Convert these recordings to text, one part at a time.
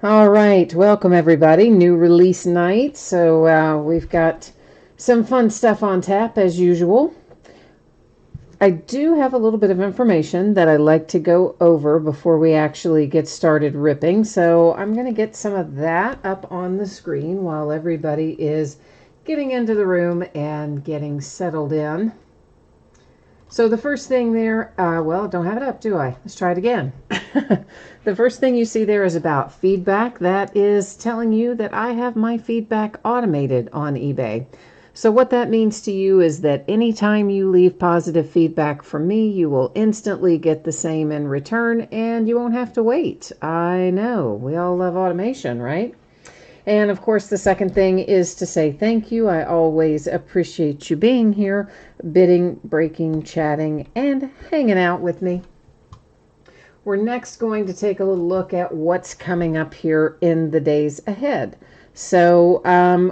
All right, welcome everybody. New release night, so we've got some fun stuff on tap as usual. I do have a little bit of information that I'd like to go over before we actually get started ripping, so I'm going to get some of that up on the screen while everybody is getting into the room and getting settled in. So the first thing there, well, don't have it up, do I? Let's try it again. The first thing you see there is about feedback. That is telling you that I have my feedback automated on eBay. So what that means to you is that anytime you leave positive feedback from me, you will instantly get the same in return, and you won't have to wait. I know, we all love automation, right? And of course, the second thing is to say thank you. I always appreciate you being here, bidding, breaking, chatting, and hanging out with me. We're next going to take a little look at what's coming up here in the days ahead. So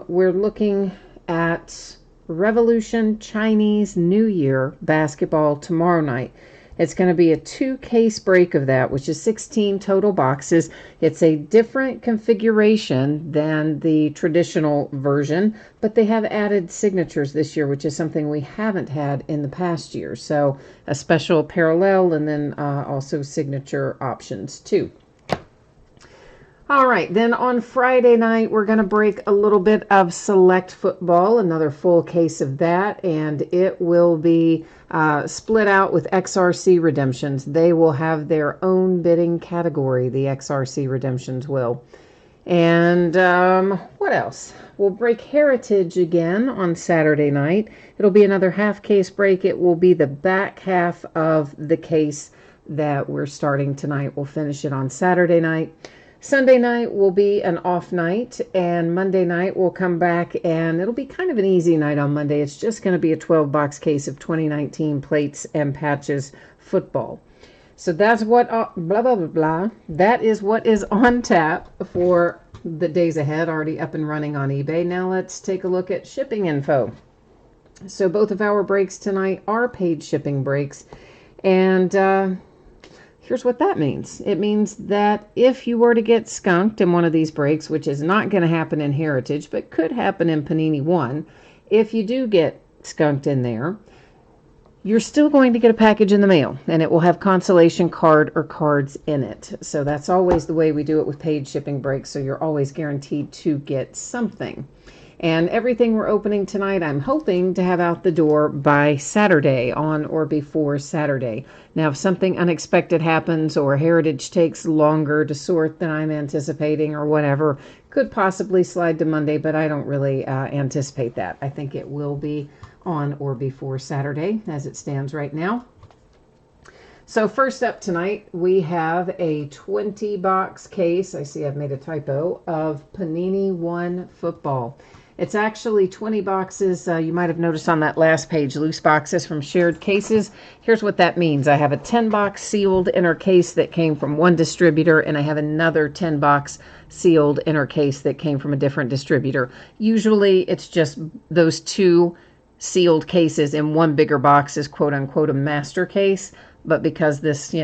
we're looking at Revolution Chinese New Year basketball tomorrow night. It's going to be a 2-case break of that, which is 16 total boxes. It's a different configuration than the traditional version, but they have added signatures this year, which is something we haven't had in the past year. So a special parallel and then also signature options too. All right, then on Friday night, we're going to break a little bit of select football, another full case of that, and it will be split out with XRC redemptions. They will have their own bidding category, the XRC redemptions will. And what else? We'll break Heritage again on Saturday night. It'll be another half case break. It will be the back half of the case that we're starting tonight. We'll finish it on Saturday night. Sunday night will be an off night, and Monday night we'll come back, and it'll be kind of an easy night on Monday. It's just going to be a 12-box case of 2019 plates and patches football. So that's what, blah, blah, blah, blah. That is what is on tap for the days ahead, already up and running on eBay. Now let's take a look at shipping info. So both of our breaks tonight are paid shipping breaks, and here's what that means. It means that if you were to get skunked in one of these breaks, which is not going to happen in Heritage, but could happen in Panini One, if you do get skunked in there, you're still going to get a package in the mail, and it will have consolation card or cards in it. So that's always the way we do it with paid shipping breaks, so you're always guaranteed to get something. And everything we're opening tonight, I'm hoping to have out the door by Saturday, on or before Saturday. Now, if something unexpected happens or Heritage takes longer to sort than I'm anticipating or whatever, could possibly slide to Monday, but I don't really anticipate that. I think it will be on or before Saturday as it stands right now. So first up tonight, we have a 20-box case, I see I've made a typo, of Panini One Football. It's actually 20 boxes. You might have noticed on that last page, loose boxes from shared cases. Here's what that means. I have a 10-box sealed inner case that came from one distributor, and I have another 10-box sealed inner case that came from a different distributor. Usually it's just those two sealed cases in one bigger box is quote-unquote a master case, but because this,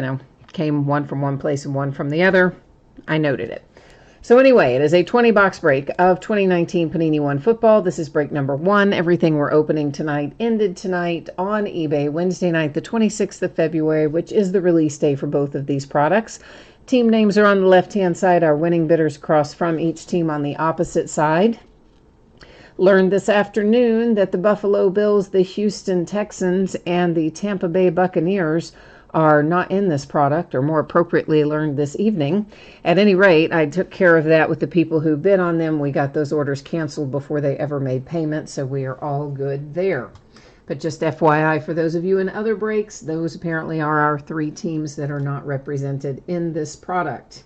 came one from one place and one from the other, I noted it. So anyway, it is a 20-box break of 2019 Panini One Football. This is break number 1. Everything we're opening tonight ended tonight on eBay, Wednesday night, the 26th of February, which is the release day for both of these products. Team names are on the left-hand side. Our winning bidders cross from each team on the opposite side. Learned this afternoon that the Buffalo Bills, the Houston Texans, and the Tampa Bay Buccaneers are not in this product, or more appropriately learned this evening. At any rate, I took care of that with the people who bid on them. We got those orders canceled before they ever made payment, so we are all good there. But just FYI, for those of you in other breaks, those apparently are our 3 teams that are not represented in this product.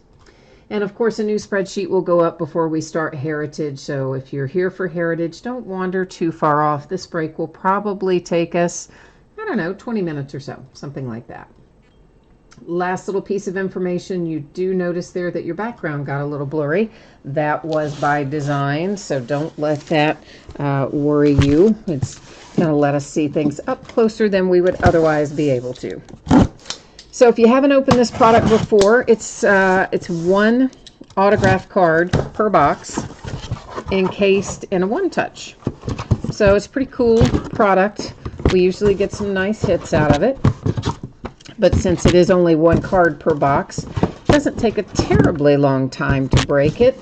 And of course, a new spreadsheet will go up before we start Heritage, so if you're here for Heritage, don't wander too far off. This break will probably take us, 20 minutes or so, something like that. Last little piece of information, you do notice there that your background got a little blurry. That was by design, so don't let that worry you. It's going to let us see things up closer than we would otherwise be able to. So if you haven't opened this product before, it's one autograph card per box, encased in a one-touch. So it's a pretty cool product. We usually get some nice hits out of it. But since it is only one card per box, it doesn't take a terribly long time to break it.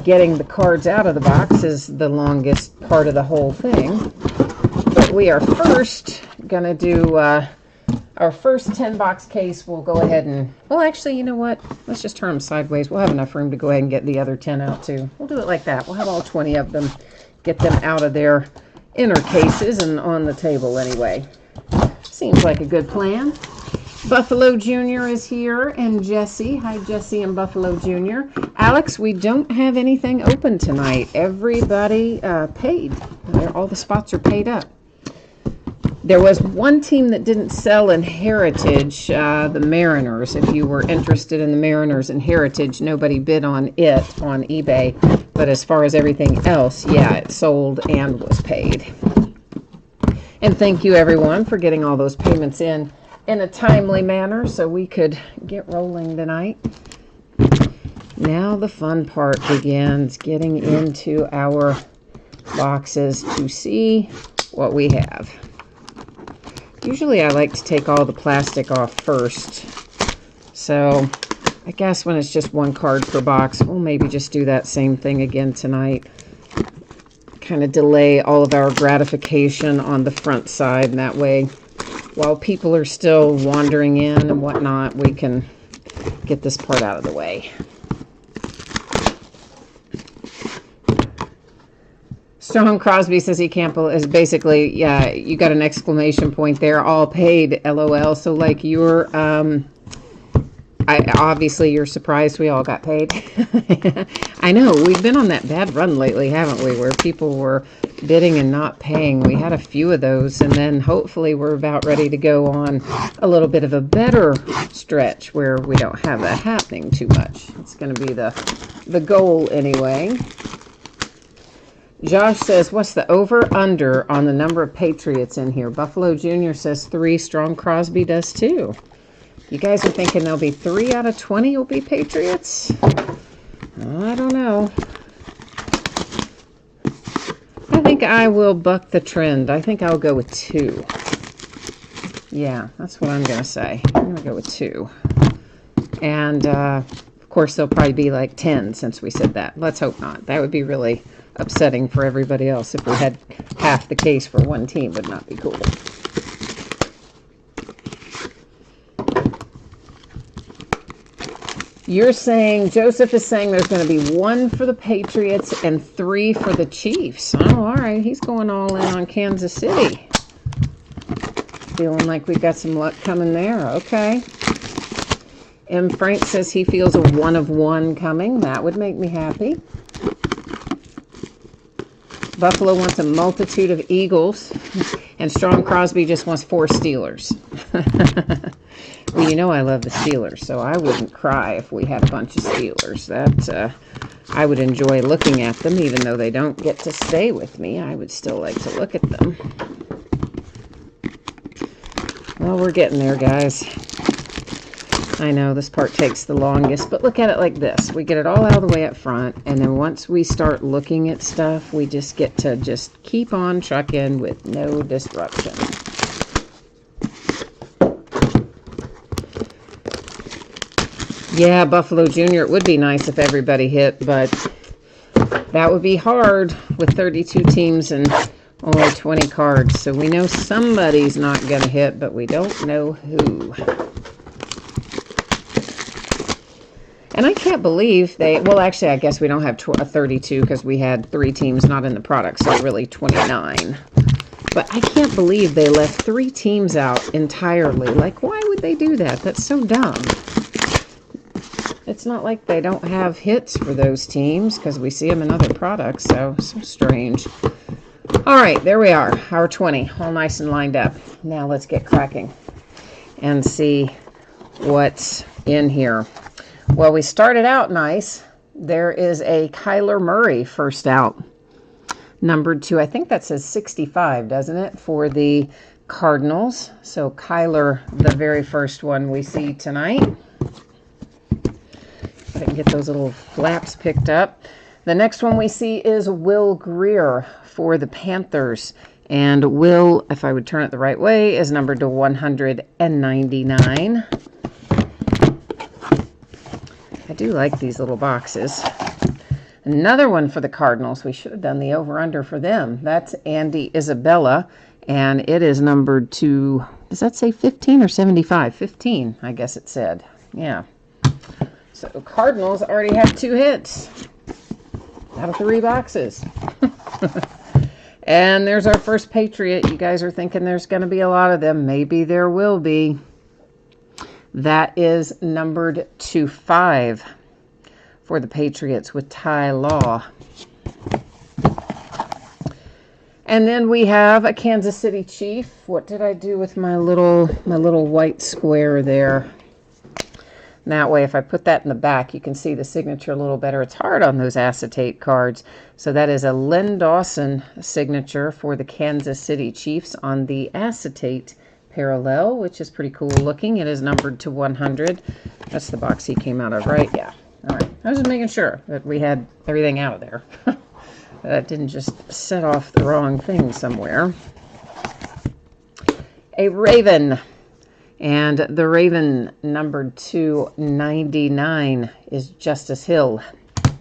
Getting the cards out of the box is the longest part of the whole thing. But we are first going to do our first 10-box case. We'll go ahead and, well, actually, you know what? Let's just turn them sideways. We'll have enough room to go ahead and get the other 10 out, too. We'll do it like that. We'll have all 20 of them, get them out of their inner cases and on the table anyway. Seems like a good plan. Buffalo Jr. is here, and Jesse. Hi, Jesse and Buffalo Jr. Alex, we don't have anything open tonight. Everybody paid. All the spots are paid up. There was one team that didn't sell in Heritage, the Mariners. If you were interested in the Mariners in Heritage, nobody bid on it on eBay. But as far as everything else, yeah, it sold and was paid. And thank you, everyone, for getting all those payments in a timely manner so we could get rolling tonight. Now the fun part begins, getting into our boxes to see what we have. Usually I like to take all the plastic off first. So I guess when it's just one card per box, we'll maybe just do that same thing again tonight. Kind of delay all of our gratification on the front side, and that way, while people are still wandering in and whatnot, we can get this part out of the way. Strong Crosby says he can't believe, is basically, yeah, you got an exclamation point there, all paid, LOL. So like you're, obviously you're surprised we all got paid. I know, we've been on that bad run lately, haven't we, where people were bidding and not paying. We had a few of those, and then hopefully we're about ready to go on a little bit of a better stretch where we don't have that happening too much. It's going to be the goal anyway. Josh says, what's the over-under on the number of Patriots in here? Buffalo Jr. says 3. Strong Crosby does too. You guys are thinking there'll be 3 out of 20 will be Patriots? I don't know. I think I will buck the trend. I think I'll go with 2. Yeah, that's what I'm going to say. I'm going to go with 2. And, of course, there'll probably be like 10 since we said that. Let's hope not. That would be really upsetting for everybody else if we had half the case for one team. Would not be cool. You're saying, Joseph is saying there's going to be 1 for the Patriots and 3 for the Chiefs. Oh, all right. He's going all in on Kansas City. Feeling like we've got some luck coming there. Okay. M. Frank says he feels a 1 of 1 coming. That would make me happy. Buffalo wants a multitude of Eagles, and Strong Crosby just wants 4 Steelers. Well, you know I love the Steelers, so I wouldn't cry if we had a bunch of Steelers. That I would enjoy looking at them, even though they don't get to stay with me. I would still like to look at them. Well, we're getting there, guys. I know this part takes the longest, but look at it like this. We get it all out of the way up front, and then once we start looking at stuff, we just get to just keep on trucking with no disruption. Yeah, Buffalo Jr., it would be nice if everybody hit, but that would be hard with 32 teams and only 20 cards. So we know somebody's not going to hit, but we don't know who. And I can't believe they, well, actually, I guess we don't have 32 because we had 3 teams not in the product, so really 29. But I can't believe they left 3 teams out entirely. Like, why would they do that? That's so dumb. It's not like they don't have hits for those teams because we see them in other products, so strange. All right, there we are, our 20, all nice and lined up. Now let's get cracking and see what's in here. Well, we started out nice. There is a Kyler Murray first out. Numbered to, I think that says 65, doesn't it, for the Cardinals. So Kyler, the very first one we see tonight. if I can get those little flaps picked up. The next one we see is Will Greer for the Panthers. And Will, if I would turn it the right way, is numbered to 199. I do like these little boxes. Another one for the Cardinals. We should have done the over-under for them. That's Andy Isabella, and it is numbered to, does that say 15 or 75? 15, I guess it said. Yeah. So Cardinals already have 2 hits out of 3 boxes. And there's our first Patriot. You guys are thinking there's going to be a lot of them. Maybe there will be. That is numbered to 5 for the Patriots with Ty Law. And then we have a Kansas City Chief. What did I do with my little white square there? That way, if I put that in the back, you can see the signature a little better. It's hard on those acetate cards. So that is a Len Dawson signature for the Kansas City Chiefs on the acetate parallel, which is pretty cool looking. It is numbered to 100. That's the box he came out of, right? Yeah. All right. I was just making sure that we had everything out of there. That didn't just set off the wrong thing somewhere. A Raven. And the Raven numbered to 99 is Justice Hill. I'm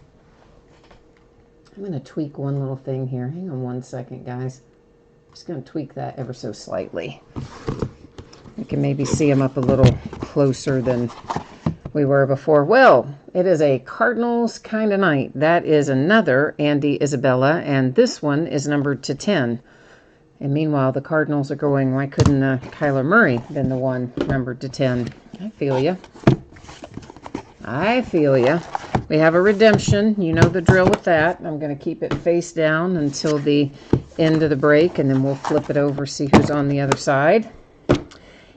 going to tweak one little thing here. Hang on one second, guys. I'm just going to tweak that ever so slightly. You can maybe see them up a little closer than we were before. Well, it is a Cardinals kind of night. That is another Andy Isabella, and this one is numbered to 10. And meanwhile, the Cardinals are going, why couldn't Kyler Murray been the one numbered to 10? I feel you. I feel you. We have a redemption. You know the drill with that. I'm going to keep it face down until the end of the break, and then we'll flip it over, see who's on the other side.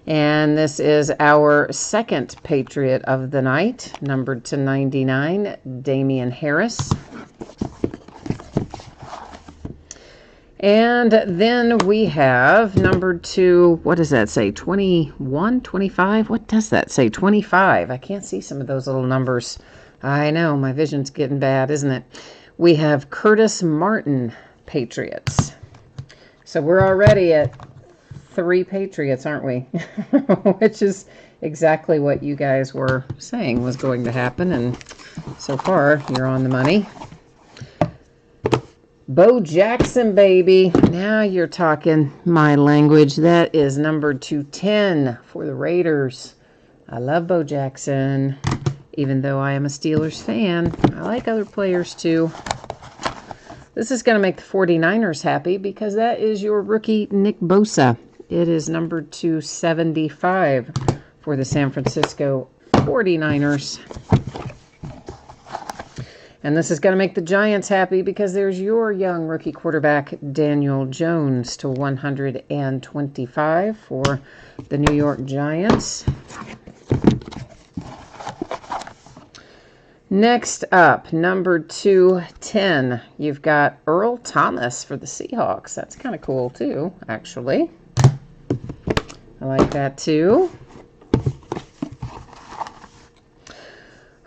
And this is our second Patriot of the night, numbered to 99, Damian Harris. And then we have numbered to, what does that say, 21, 25? What does that say, 25? I can't see some of those little numbers. I know, my vision's getting bad, isn't it? We have Curtis Martin, Patriots. So we're already at 3 Patriots, aren't we? Which is exactly what you guys were saying was going to happen, and so far, you're on the money. Bo Jackson, baby. Now you're talking my language. That is numbered to 10 for the Raiders. I love Bo Jackson, even though I am a Steelers fan. I like other players too. This is going to make the 49ers happy because that is your rookie Nick Bosa. It is numbered to 75 for the San Francisco 49ers. And this is going to make the Giants happy because there's your young rookie quarterback, Daniel Jones, to 125 for the New York Giants. Next up, number 210, you've got Earl Thomas for the Seahawks. That's kind of cool too, actually. I like that too.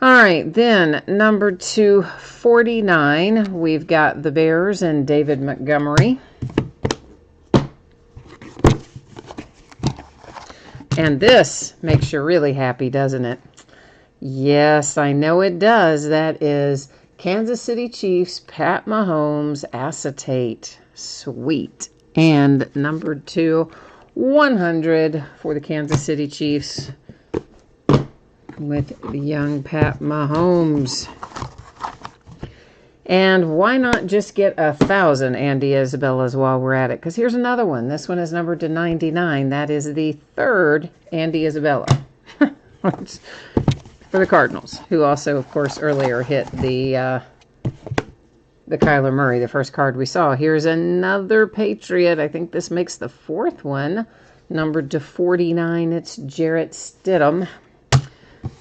All right, then number 249, we've got the Bears and David Montgomery. And this makes you really happy, doesn't it? Yes, I know it does. That is Kansas City Chiefs, Pat Mahomes, acetate. Sweet. And number 200 for the Kansas City Chiefs, with the young Pat Mahomes. And why not just get 1,000 Andy Isabellas while we're at it? Because here's another one. This one is numbered to 99. That is the third Andy Isabella for the Cardinals, who also, of course, earlier hit the Kyler Murray, the first card we saw. Here's another Patriot. I think this makes the fourth one, numbered to 49. It's Jarrett Stidham.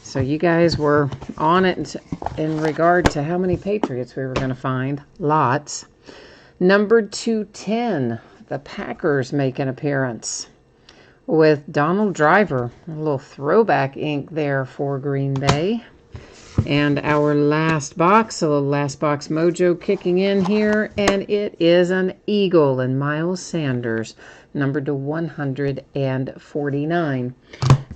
So you guys were on it in regard to how many Patriots we were going to find. Lots. Number 210, the Packers make an appearance with Donald Driver. A little throwback ink there for Green Bay. And our last box, a little last box mojo kicking in here, and it is an Eagle and Miles Sanders, numbered to 149.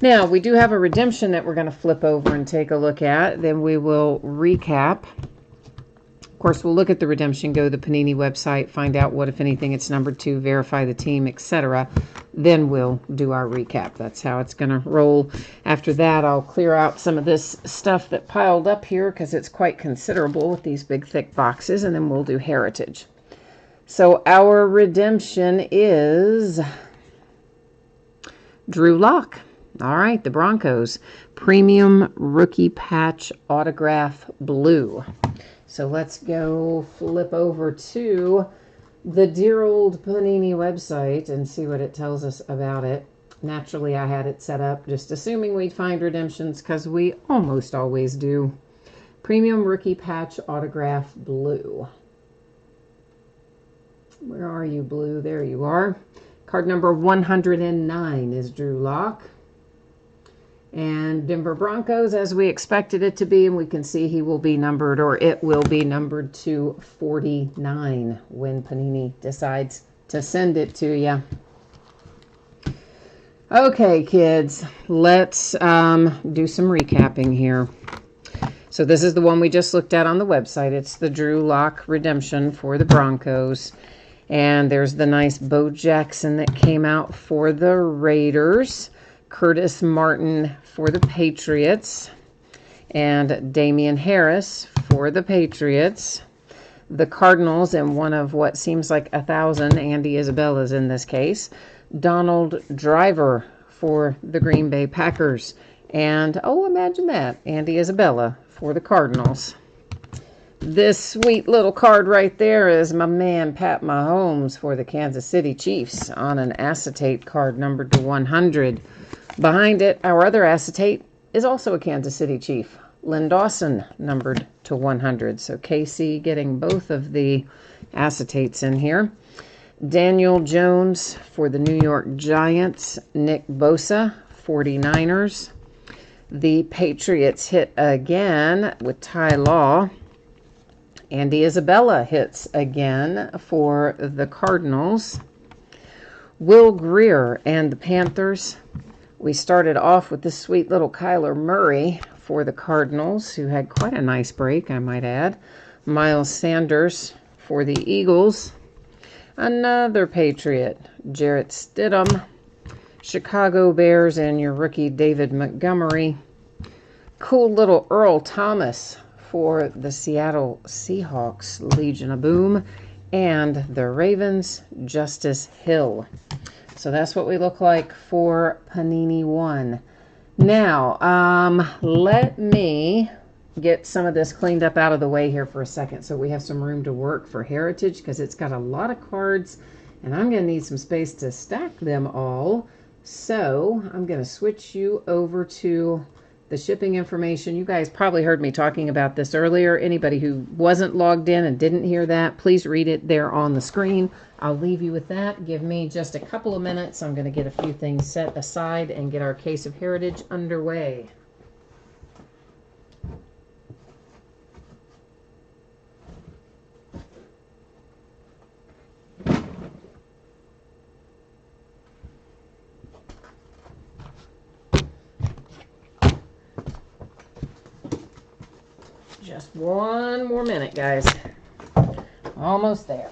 Now, we do have a redemption that we're going to flip over and take a look at. Then we will recap. Of course, we'll look at the redemption, go to the Panini website, find out what, if anything, it's numbered to, verify the team, etc. Then we'll do our recap. That's how it's going to roll. After that, I'll clear out some of this stuff that piled up here because it's quite considerable with these big, thick boxes, and then we'll do Heritage. So our redemption is Drew Lock. All right, the Broncos. Premium Rookie Patch Autograph Blue. So let's go flip over to the dear old Panini website and see what it tells us about it. Naturally, I had it set up just assuming we'd find redemptions because we almost always do. Premium Rookie Patch Autograph Blue. Where are you, Blue? There you are. Card number 109 is Drew Lock. And Denver Broncos, as we expected it to be, and we can see he will be numbered, or it will be numbered to 49 when Panini decides to send it to you. Okay, kids, let's do some recapping here. So this is the one we just looked at on the website. It's the Drew Lock redemption for the Broncos. And there's the nice Bo Jackson that came out for the Raiders. Curtis Martin for the Patriots, and Damian Harris for the Patriots. The Cardinals, and one of what seems like 1,000 Andy Isabella's in this case. Donald Driver for the Green Bay Packers. And, oh, imagine that, Andy Isabella for the Cardinals. This sweet little card right there is my man Pat Mahomes for the Kansas City Chiefs on an acetate card numbered to 100. Behind it, our other acetate is also a Kansas City Chief, Lynn Dawson, numbered to 100. So KC getting both of the acetates in here. Daniel Jones for the New York Giants, Nick Bosa, 49ers. The Patriots hit again with Ty Law. Andy Isabella hits again for the Cardinals. Will Greer and the Panthers. We started off with this sweet little Kyler Murray for the Cardinals, who had quite a nice break, I might add. Miles Sanders for the Eagles. Another Patriot, Jarrett Stidham. Chicago Bears and your rookie David Montgomery. Cool little Earl Thomas for the Seattle Seahawks, Legion of Boom. And the Ravens, Justice Hill. So that's what we look like for Panini One. Now, let me get some of this cleaned up out of the way here for a second so we have some room to work for Heritage because it's got a lot of cards and I'm going to need some space to stack them all. So I'm going to switch you over to the shipping information. You guys probably heard me talking about this earlier. Anybody who wasn't logged in and didn't hear that, please read it there on the screen. I'll leave you with that. Give me just a couple of minutes. I'm going to get a few things set aside and get our case of Heritage underway. Just one more minute, guys. Almost there.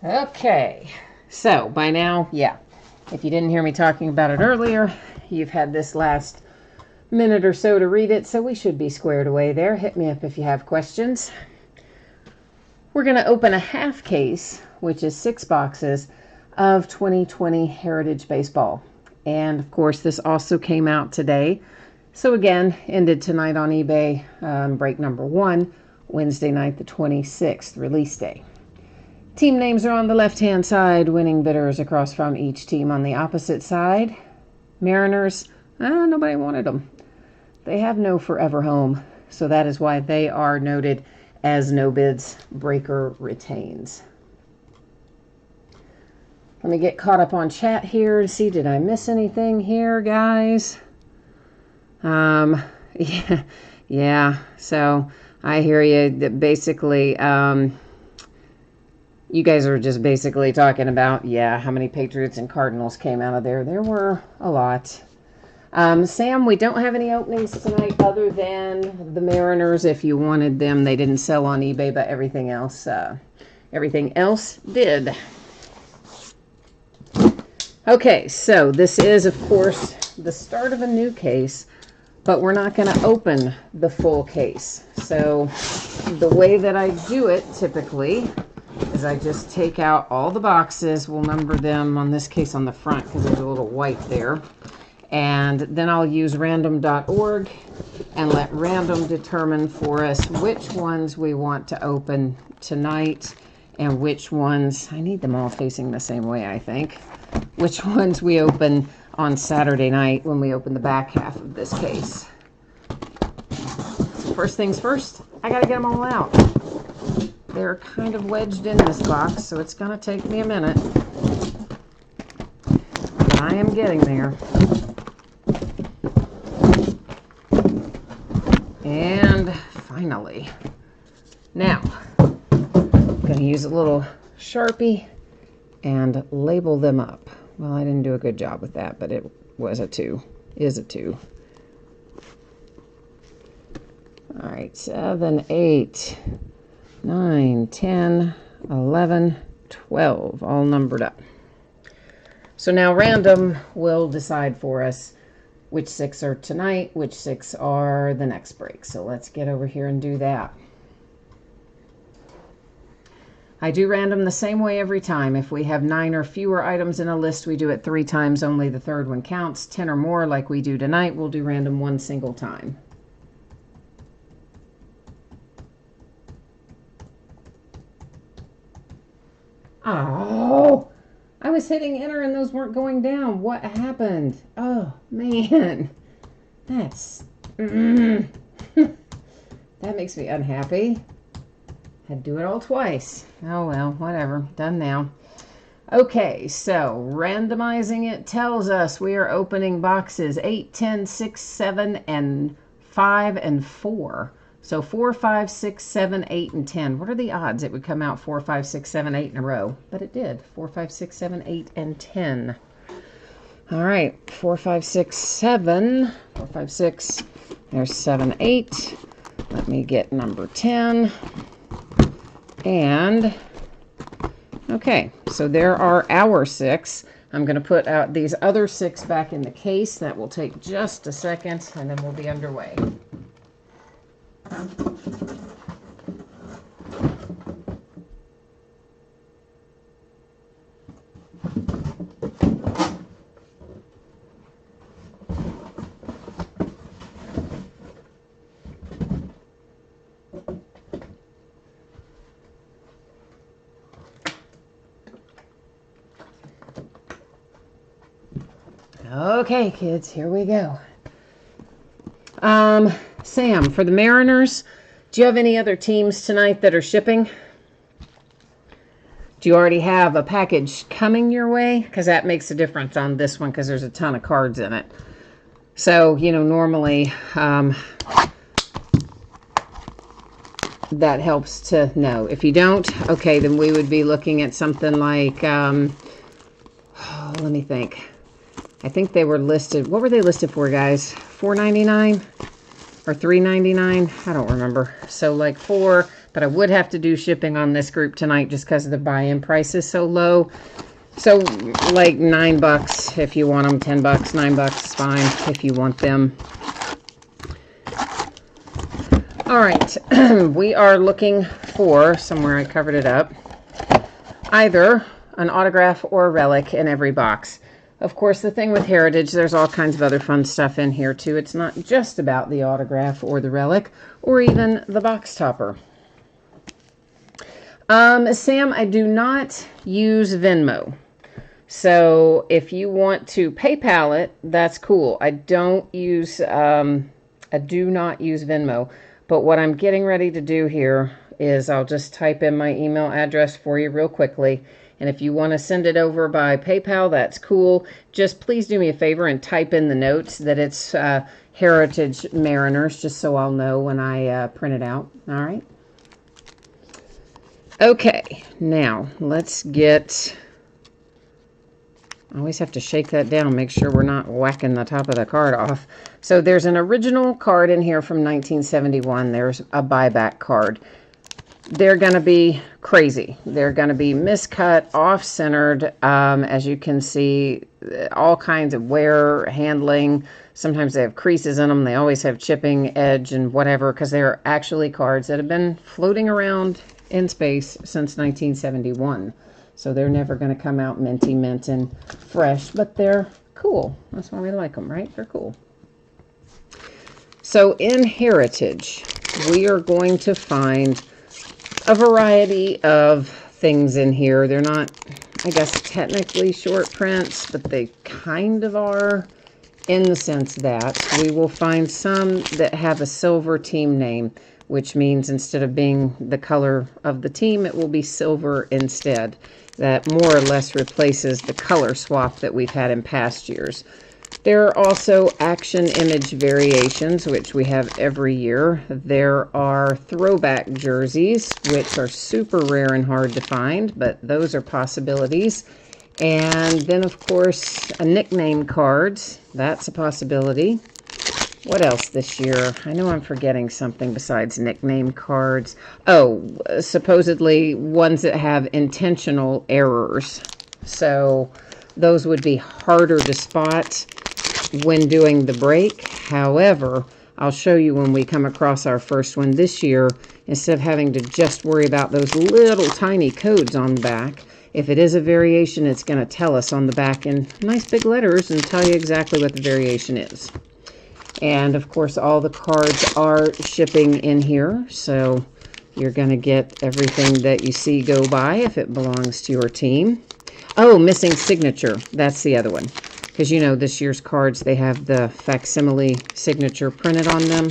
Okay, so by now, yeah, if you didn't hear me talking about it earlier, you've had this last minute or so to read it, so we should be squared away there. Hit me up if you have questions. We're going to open a half case, which is 6 boxes of 2020 Heritage Baseball. And, of course, this also came out today. So, again, ended tonight on eBay, break number 1, Wednesday night the 26th, release day. Team names are on the left-hand side, winning bidders across from each team on the opposite side. Mariners, nobody wanted them. They have no forever home, so that is why they are noted as no bids. Breaker retains. Let me get caught up on chat here and see, did I miss anything here, guys? Yeah. So I hear you. Basically, you guys are just basically talking about, how many Patriots and Cardinals came out of there. There were a lot. Sam, we don't have any openings tonight other than the Mariners. If you wanted them, they didn't sell on eBay, but everything else did. Okay, so this is, of course, the start of a new case, but we're not going to open the full case. So the way that I do it typically is I just take out all the boxes. We'll number them on this case on the front because there's a little white there. And then I'll use random.org and let random determine for us which ones we want to open tonight and which ones, I need them all facing the same way, I think, which ones we open on Saturday night when we open the back half of this case. So first things first, I got to get them all out. They're kind of wedged in this box, so it's going to take me a minute. But I am getting there. And finally. Now, I'm going to use a little Sharpie and label them up. Well, I didn't do a good job with that, but it was a 2. Is a 2. All right, 7, 8, 9, 10, 11, 12, all numbered up. So now random will decide for us which 6 are tonight, which 6 are the next break. So let's get over here and do that. I do random the same way every time. If we have 9 or fewer items in a list, we do it 3 times, only the third one counts. 10 or more, like we do tonight, we'll do random 1 single time. Oh, I was hitting enter and those weren't going down. What happened? Oh, man. That's... that makes me unhappy. Had to do it all twice. Oh, well, whatever. Done now. Okay, so randomizing it tells us we are opening boxes 8, 10, 6, 7, and 5, and 4. So 4, 5, 6, 7, 8, and 10. What are the odds it would come out 4, 5, 6, 7, 8 in a row? But it did. 4, 5, 6, 7, 8, and 10. All right, 4, 5, 6, 7. 4, 5, 6. There's 7, 8. Let me get number 10. And, okay, so there are our 6. I'm going to put out these other 6 back in the case. That will take just a second, and then we'll be underway. Okay, kids, here we go. Sam, for the Mariners, do you have any other teams tonight that are shipping? Do you already have a package coming your way? Because that makes a difference on this one because there's a ton of cards in it. So, you know, normally that helps to know. If you don't, okay, then we would be looking at something like, let me think. I think they were listed, what were they listed for, guys? $4.99 or $3.99? I don't remember. So like 4, but I would have to do shipping on this group tonight just because the buy-in price is so low. So like $9 if you want them, $10, $9 is fine if you want them. All right, we are looking for, somewhere I covered it up, either an autograph or a relic in every box. Of course, the thing with Heritage, there's all kinds of other fun stuff in here, too. It's not just about the autograph or the relic or even the box topper. Sam, I do not use Venmo. So if you want to PayPal it, that's cool. I do not use Venmo. But what I'm getting ready to do here is I'll just type in my email address for you real quickly. And if you want to send it over by PayPal, that's cool. Just please do me a favor and type in the notes that it's Heritage Mariners, just so I'll know when I print it out. All right. Okay, now let's get... I always have to shake that down, make sure we're not whacking the top of the card off. So there's an original card in here from 1971. There's a buyback card. They're going to be crazy. They're going to be miscut, off-centered, as you can see, all kinds of wear, handling. Sometimes they have creases in them. They always have chipping, edge, and whatever, because they're actually cards that have been floating around in space since 1971. So they're never going to come out minty mint and fresh, but they're cool. That's why we like them, right? They're cool. So in Heritage, we are going to find a variety of things in here. They're not, I guess, technically short prints, but they kind of are, in the sense that we will find some that have a silver team name, which means instead of being the color of the team, it will be silver instead. That more or less replaces the color swap that we've had in past years. There are also action image variations, which we have every year. There are throwback jerseys, which are super rare and hard to find, but those are possibilities. And then, of course, nickname cards. That's a possibility. What else this year? I know I'm forgetting something besides nickname cards. Oh, supposedly ones that have intentional errors. So those would be harder to spot when doing the break. However, I'll show you when we come across our first one this year, instead of having to just worry about those little tiny codes on the back. If it is a variation, it's going to tell us on the back in nice big letters and tell you exactly what the variation is. And of course, all the cards are shipping in here, so you're going to get everything that you see go by if it belongs to your team. Oh, missing signature. That's the other one. Because you know, this year's cards, they have the facsimile signature printed on them.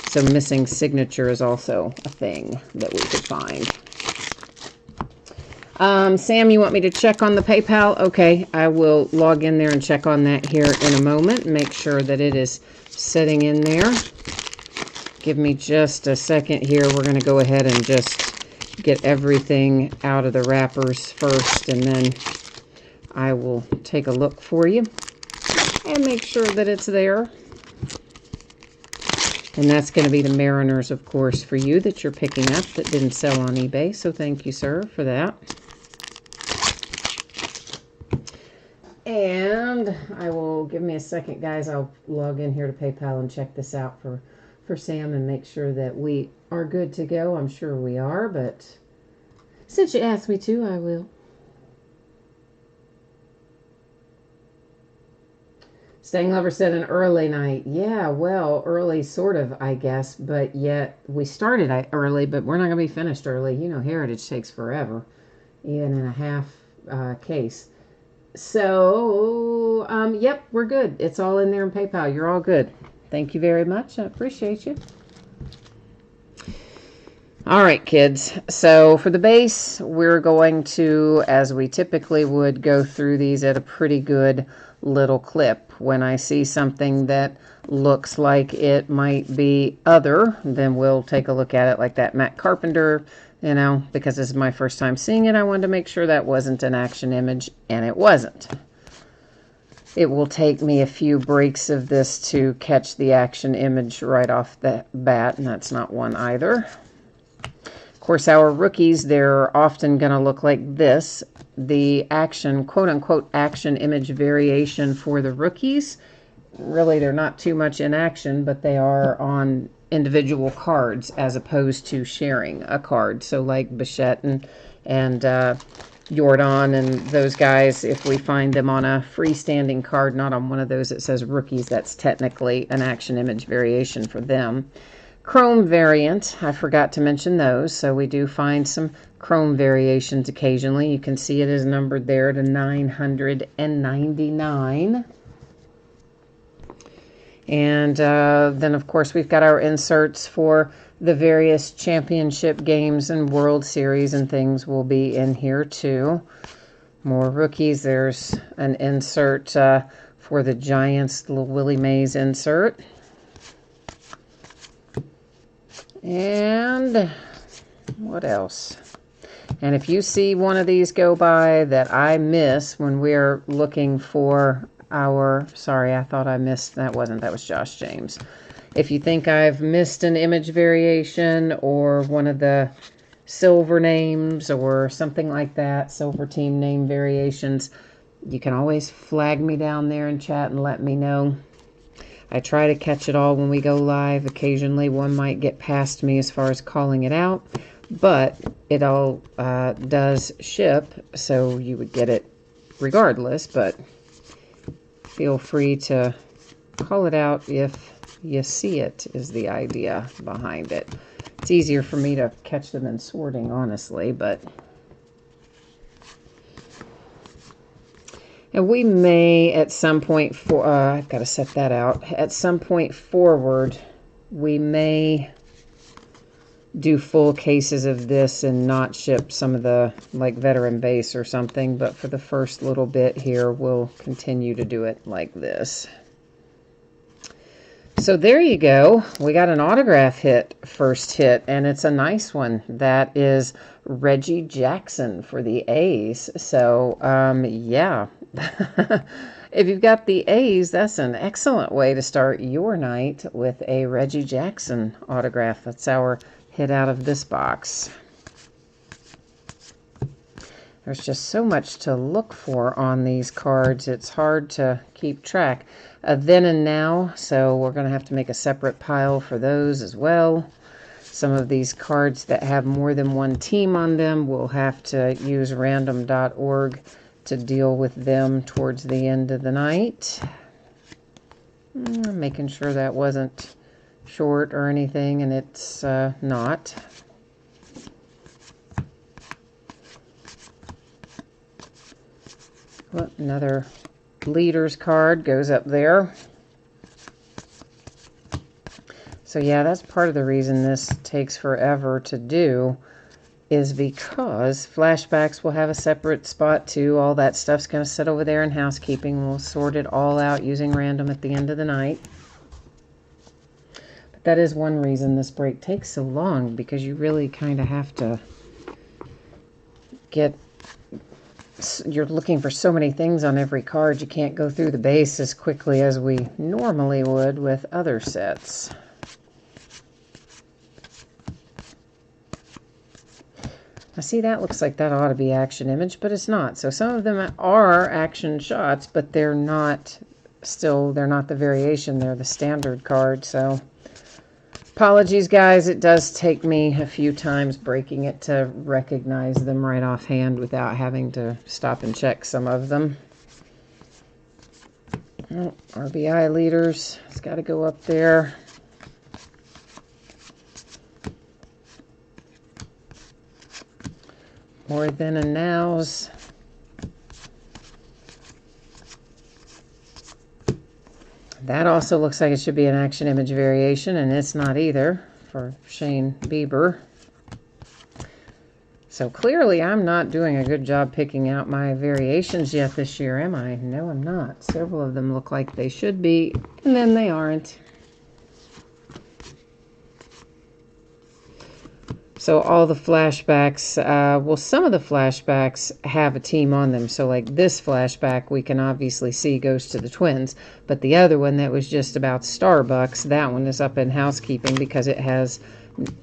So missing signature is also a thing that we could find. Sam, you want me to check on the PayPal? Okay, I will log in there and check on that here in a moment. Make sure that it is sitting in there. Give me just a second here. We're going to go ahead and just get everything out of the wrappers first, and then I will take a look for you and make sure that it's there. And that's going to be the Mariners, of course, for you that you're picking up that didn't sell on eBay. So thank you, sir, for that. And I will, give me a second, guys. I'll log in here to PayPal and check this out for Sam and make sure that we are good to go. I'm sure we are, but since you asked me to, I will. Staying Lover said an early night. Yeah, well, early sort of, I guess, but yet we started early, but we're not going to be finished early. You know, Heritage takes forever, even in a half case. So, yep, we're good. It's all in there in PayPal. You're all good. Thank you very much. I appreciate you. All right, kids. So for the base, we're going to, as we typically would, go through these at a pretty good little clip. When I see something that looks like it might be other, then we'll take a look at it, like that Matt Carpenter. You know, because this is my first time seeing it, I wanted to make sure that wasn't an action image, and it wasn't. It will take me a few breaks of this to catch the action image right off the bat, and that's not one either. Of course, our rookies, they're often going to look like this. The action, quote-unquote, action image variation for the rookies, really, they're not too much in action, but they are on individual cards as opposed to sharing a card. So like Bichette and Jordan and those guys, if we find them on a freestanding card, not on one of those that says rookies, that's technically an action image variation for them. Chrome variant, I forgot to mention those, so we do find some chrome variations occasionally. You can see it is numbered there to 999. And then, of course, we've got our inserts for the various championship games and World Series and things will be in here, too. More rookies. There's an insert for the Giants, little Willie Mays insert. And what else? And if you see one of these go by that I miss when we're looking for our, sorry, I thought I missed, that was Josh James. If you think I've missed an image variation or one of the silver names or something like that, silver team name variations, you can always flag me down there in chat and let me know. I try to catch it all when we go live. Occasionally one might get past me as far as calling it out, but it all does ship, so you would get it regardless, but feel free to call it out if you see it, is the idea behind it. It's easier for me to catch them in sorting, honestly, but... And we may, at some point, I've got to set that out. At some point forward, we may do full cases of this and not ship some of the, like, veteran base or something. But for the first little bit here, we'll continue to do it like this. So there you go. We got an autograph hit, first hit, and it's a nice one. That is Reggie Jackson for the A's. So, yeah. If you've got the A's, that's an excellent way to start your night with a Reggie Jackson autograph. That's our hit out of this box. There's just so much to look for on these cards. It's hard to keep track. Then and now, so we're going to have to make a separate pile for those as well. Some of these cards that have more than one team on them, we'll have to use random.org to deal with them towards the end of the night. Making sure that wasn't short or anything, and it's not. Well, another leaders card goes up there. So yeah, that's part of the reason this takes forever to do, is because flashbacks will have a separate spot too. All that stuff's going to sit over there in housekeeping. We'll sort it all out using random at the end of the night. But that is one reason this break takes so long, because you really kind of have to get... You're looking for so many things on every card. You can't go through the base as quickly as we normally would with other sets. Now see, that looks like that ought to be action image, but it's not. So some of them are action shots, but they're not the variation. They're the standard card. So apologies, guys. It does take me a few times breaking it to recognize them right offhand without having to stop and check some of them. Oh, RBI leaders. It's got to go up there. More then and nows. That also looks like it should be an action image variation, and it's not either for Shane Bieber. So clearly I'm not doing a good job picking out my variations yet this year, am I? No, I'm not. Several of them look like they should be, and then they aren't. So all the flashbacks, well, some of the flashbacks have a team on them. So like this flashback, we can obviously see goes to the Twins. But the other one that was just about Starbucks, that one is up in housekeeping because it has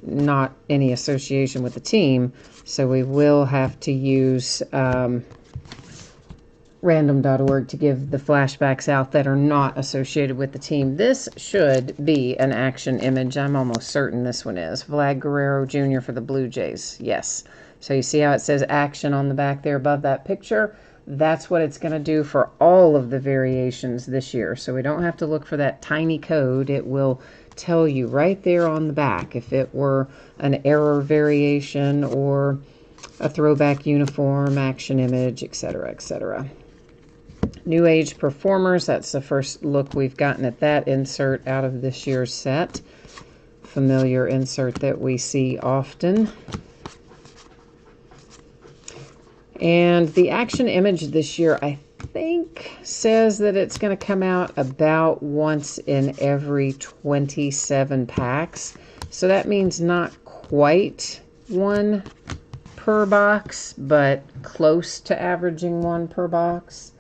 not any association with the team. So we will have to use random.org to give the flashbacks out that are not associated with the team. This should be an action image. I'm almost certain this one is. Vlad Guerrero Jr. for the Blue Jays. Yes. So you see how it says action on the back there above that picture? that's what it's going to do for all of the variations this year. So we don't have to look for that tiny code. It will tell you right there on the back if it were an error variation or a throwback uniform, action image, etc., etc. New Age Performers, that's the first look we've gotten at that insert out of this year's set. Familiar insert that we see often. And the action image this year, I think, says that it's going to come out about once in every 27 packs. So that means not quite one per box, but close to averaging one per box.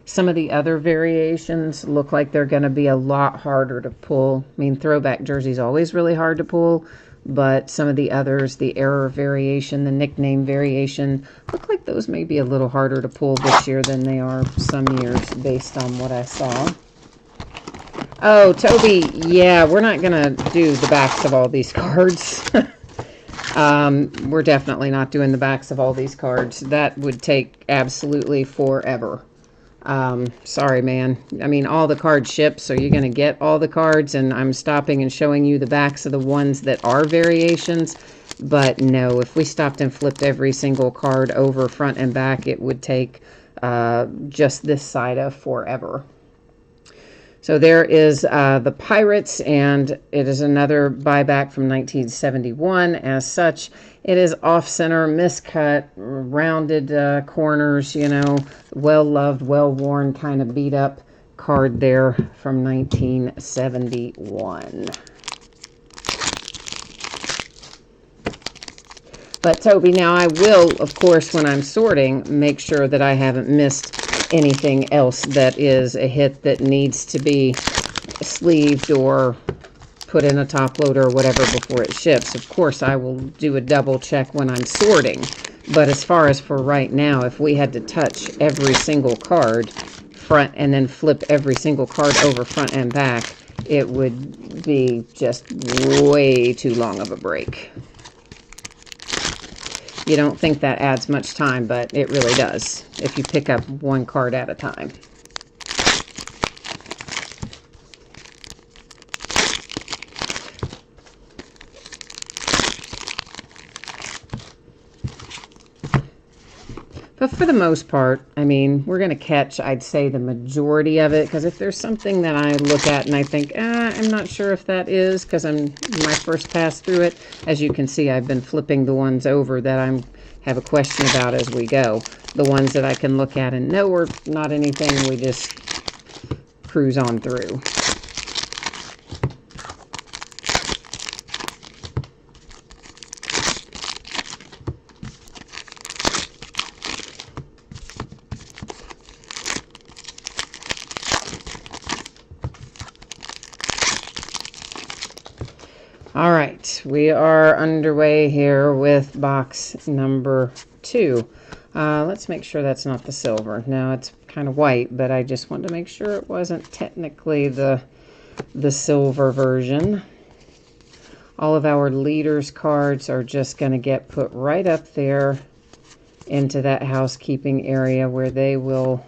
Some of the other variations look like they're going to be a lot harder to pull. I mean, throwback jersey's always really hard to pull, but some of the others, the error variation, the nickname variation, look like those may be a little harder to pull this year than they are some years based on what I saw. Oh, Toby, yeah, we're not going to do the backs of all these cards. We're definitely not doing the backs of all these cards. That would take absolutely forever. Sorry, man. I mean, all the cards ship, so you're going to get all the cards, and I'm stopping and showing you the backs of the ones that are variations. But no, if we stopped and flipped every single card over front and back, it would take just this side of forever. So there is the Pirates, and it is another buyback from 1971. As such, it is off-center, miscut, rounded corners, you know, well-loved, well-worn, kind of beat-up card there from 1971. But Toby, now I will, of course, when I'm sorting, make sure that I haven't missed anything else that is a hit that needs to be sleeved or put in a top loader or whatever before it ships. Of course, I will do a double check when I'm sorting. But as far as for right now, if we had to touch every single card front and then flip every single card over front and back, it would be just way too long of a break. You don't think that adds much time, but it really does if you pick up one card at a time. But for the most part, I mean, we're going to catch, I'd say, the majority of it. Because if there's something that I look at and I think, I'm not sure if that is, because I'm my first pass through it. As you can see, I've been flipping the ones over that I have a question about as we go. The ones that I can look at and know are not anything, we just cruise on through. All right, we are underway here with box number 2. Let's make sure that's not the silver. Now it's kind of white, but I just wanted to make sure it wasn't technically the silver version. All of our leaders cards are just going to get put right up there into that housekeeping area where they will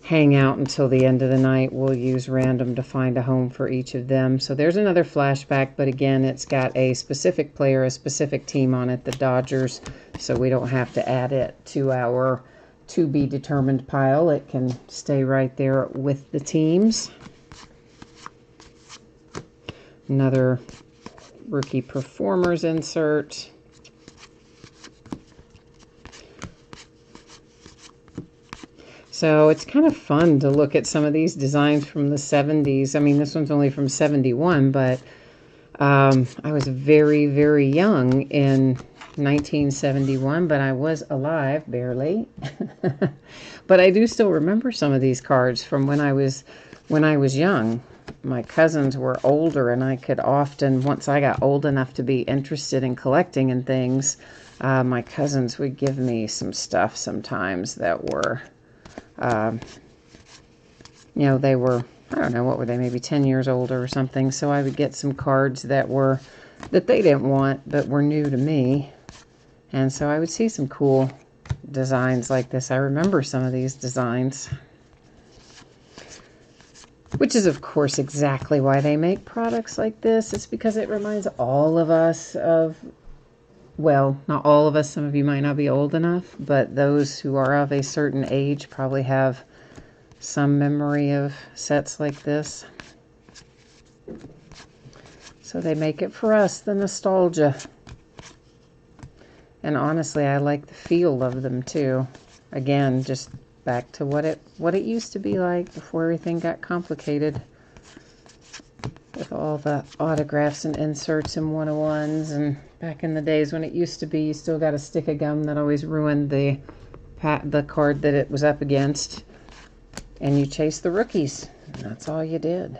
hang out until the end of the night. We'll use random to find a home for each of them. So there's another flashback, but again, it's got a specific player, a specific team on it, the Dodgers, so we don't have to add it to our to be determined pile. It can stay right there with the teams. Another rookie performers insert. So it's kind of fun to look at some of these designs from the 70s. I mean, this one's only from 71, but I was very, very young in 1971, but I was alive, barely. But I do still remember some of these cards from when I was young. My cousins were older, and I could often, once I got old enough to be interested in collecting and things, my cousins would give me some stuff sometimes that were... you know, they were, I don't know, what were they, maybe 10 years older or something, so I would get some cards that they didn't want, but were new to me, and so I would see some cool designs like this. I remember some of these designs. Which is, of course, exactly why they make products like this. It's because it reminds all of us of, well, not all of us. Some of you might not be old enough, but those who are of a certain age probably have some memory of sets like this. So they make it for us, the nostalgia. And honestly, I like the feel of them too. Again, just back to what it used to be like before everything got complicated with all the autographs and inserts and 101s, and back in the days when it used to be you still got a stick of gum that always ruined the card that it was up against, and you chased the rookies, and that's all you did.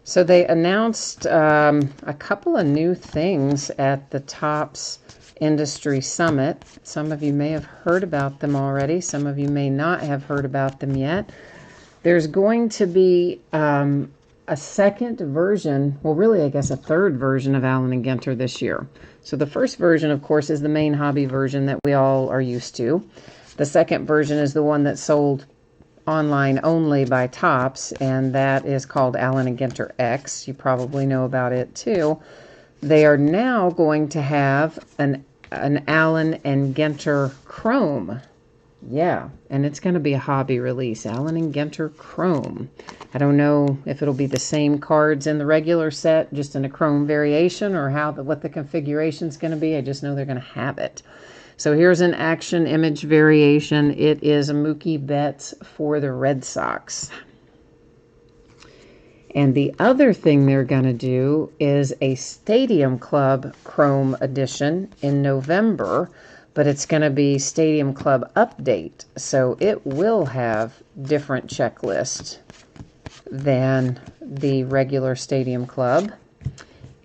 So they announced a couple of new things at the Topps Industry Summit. Some of you may have heard about them already. Some of you may not have heard about them yet. There's going to be a second version, well, really, I guess a third version of Allen and Ginter this year. So the first version, of course, is the main hobby version that we all are used to. The second version is the one that's sold online only by Topps, and that is called Allen and Ginter X. You probably know about it too. They are now going to have an Allen and Ginter Chrome. Yeah, and it's going to be a hobby release, Allen and Ginter Chrome. I don't know if it'll be the same cards in the regular set, just in a Chrome variation, or what the configuration is going to be. I just know they're going to have it. So here's an action image variation. It is a Mookie Betts for the Red Sox. And the other thing they're going to do is a Stadium Club Chrome edition in November, but it's going to be Stadium Club Update. So it will have different checklists than the regular Stadium Club.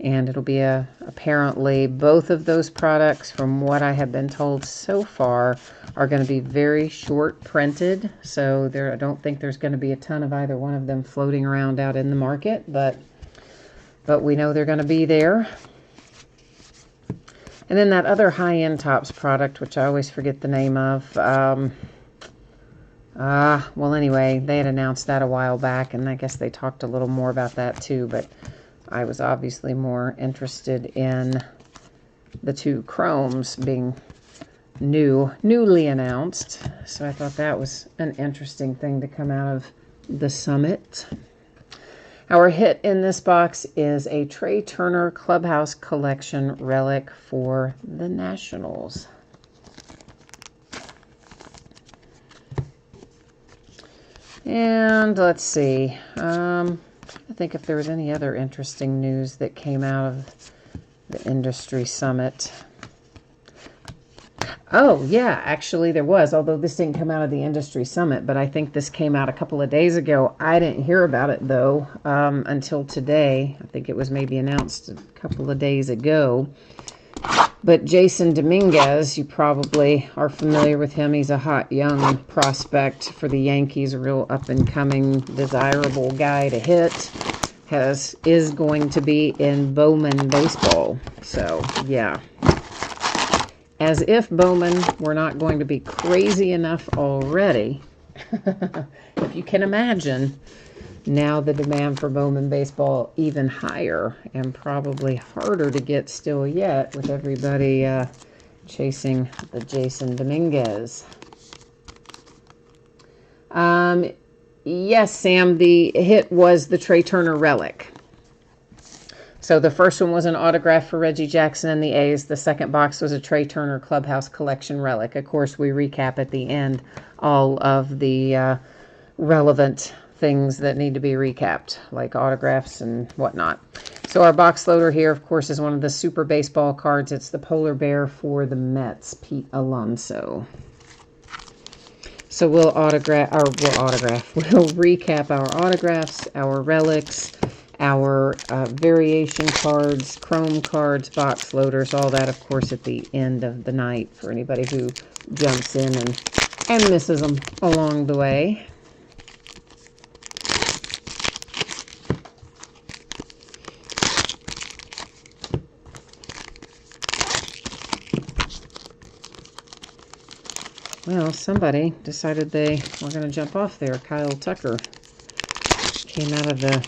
And it'll be apparently both of those products, from what I have been told so far, are going to be very short printed. So I don't think there's going to be a ton of either one of them floating around out in the market, but we know they're going to be there. And then that other high-end Topps product, which I always forget the name of. Well, anyway, they had announced that a while back, and I guess they talked a little more about that too, but I was obviously more interested in the two Chromes being newly announced. So I thought that was an interesting thing to come out of the summit. Our hit in this box is a Trey Turner Clubhouse Collection relic for the Nationals. And let's see. I think if there was any other interesting news that came out of the industry summit. Oh, yeah, actually there was, although this didn't come out of the industry summit, but I think this came out a couple of days ago. I didn't hear about it, though, until today. I think it was maybe announced a couple of days ago. But Jason Dominguez, you probably are familiar with him. He's a hot young prospect for the Yankees, a real up-and-coming, desirable guy to hit. Is going to be in Bowman baseball. So, yeah. As if Bowman were not going to be crazy enough already. If you can imagine, now the demand for Bowman baseball even higher, and probably harder to get still yet, with everybody chasing the Jason Dominguez. Yes, Sam, the hit was the Trey Turner relic. So the first one was an autograph for Reggie Jackson and the A's. The second box was a Trey Turner Clubhouse Collection relic. Of course, we recap at the end all of the relevant things that need to be recapped, like autographs and whatnot. So our box loader here, of course, is one of the Super Baseball cards. It's the Polar Bear for the Mets, Pete Alonso. So we'll recap our autographs, our relics, our variation cards, chrome cards, box loaders, all that, of course, at the end of the night for anybody who jumps in and misses them along the way. Well, somebody decided they were going to jump off there. Kyle Tucker came out of the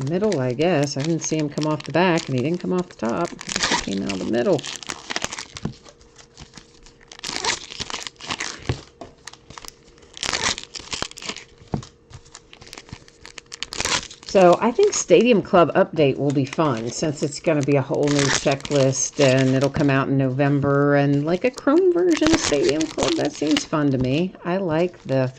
middle, I guess. I didn't see him come off the back, and he didn't come off the top. He came out of the middle. So I think Stadium Club Update will be fun, since it's going to be a whole new checklist, and it'll come out in November, and like a Chrome version of Stadium Club, that seems fun to me. I like the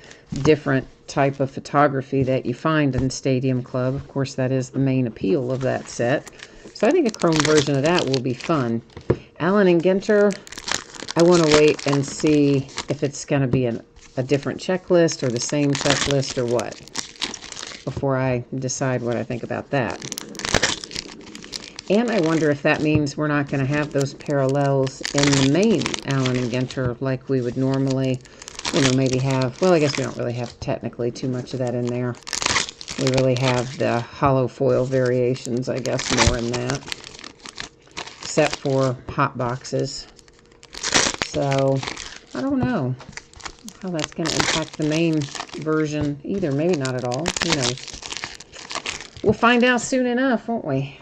different type of photography that you find in Stadium Club. Of course, that is the main appeal of that set. So I think a Chrome version of that will be fun. Allen and Ginter, I want to wait and see if it's going to be a different checklist or the same checklist or what, before I decide what I think about that. And I wonder if that means we're not going to have those parallels in the main Allen and Ginter like we would normally, maybe have. Well, I guess we don't really have technically too much of that in there. We really have the hollow foil variations, I guess, more in that, except for hot boxes. So I don't know how that's going to impact the main version either. Maybe not at all. Who knows? We'll find out soon enough, won't we?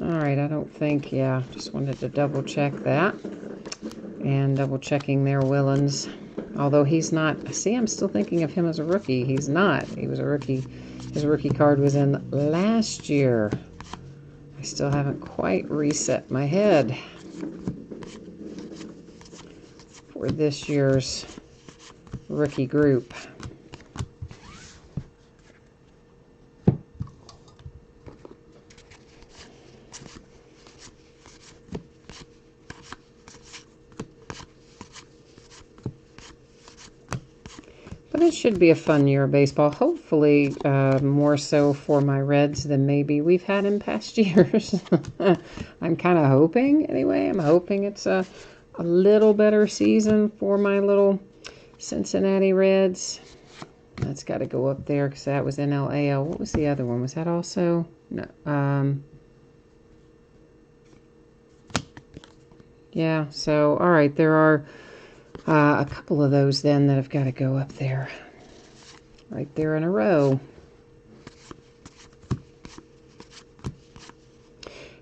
All right, I don't think, yeah, just wanted to double check that. And double checking there, Willens. Although he's not, see, I'm still thinking of him as a rookie. He's not. He was a rookie. His rookie card was in last year. I still haven't quite reset my head for this year's rookie group. But it should be a fun year of baseball. Hopefully more so for my Reds than maybe we've had in past years. I'm kind of hoping, anyway. I'm hoping it's a little better season for my little Cincinnati Reds. That's got to go up there because that was NLAL. What was the other one? Was that also? No. Yeah, so, all right, there are a couple of those then that have got to go up there. Right there in a row.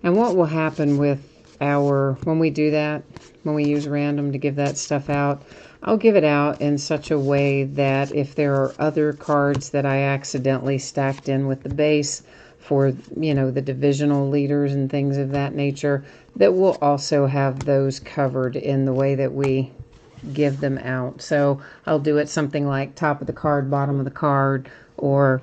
And what will happen with when we do that, when we use random to give that stuff out, I'll give it out in such a way that if there are other cards that I accidentally stacked in with the base for, the divisional leaders and things of that nature, that we'll also have those covered in the way that we give them out. So I'll do it something like top of the card, bottom of the card, or,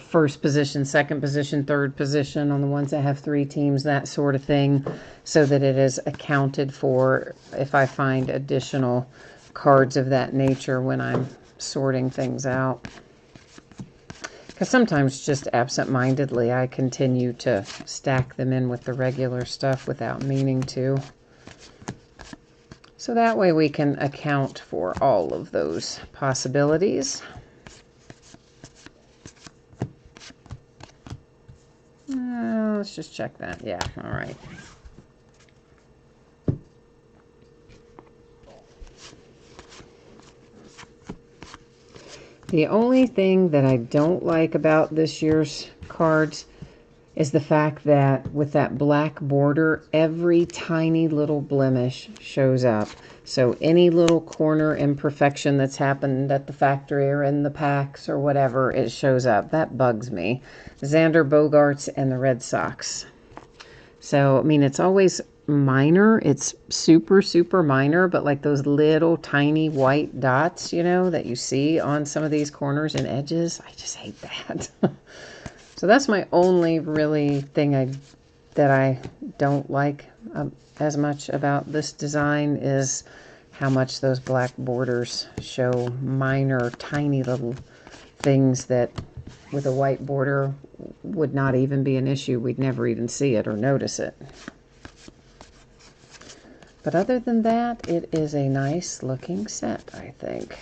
first position, second position, third position on the ones that have 3 teams, that sort of thing, so that it is accounted for if I find additional cards of that nature when I'm sorting things out. Because sometimes just absent-mindedly I continue to stack them in with the regular stuff without meaning to. So that way we can account for all of those possibilities. Let's just check that. Yeah, all right. The only thing that I don't like about this year's cards is the fact that with that black border, every tiny little blemish shows up. So any little corner imperfection that's happened at the factory or in the packs or whatever, it shows up. That bugs me. Xander Bogaerts and the Red Sox. So, I mean, it's always minor. It's super, super minor, but like those little tiny white dots, that you see on some of these corners and edges, I just hate that. So that's my only really thing that I don't like as much about this design, is how much those black borders show minor, tiny little things that with a white border would not even be an issue. We'd never even see it or notice it. But other than that, it is a nice looking set, I think.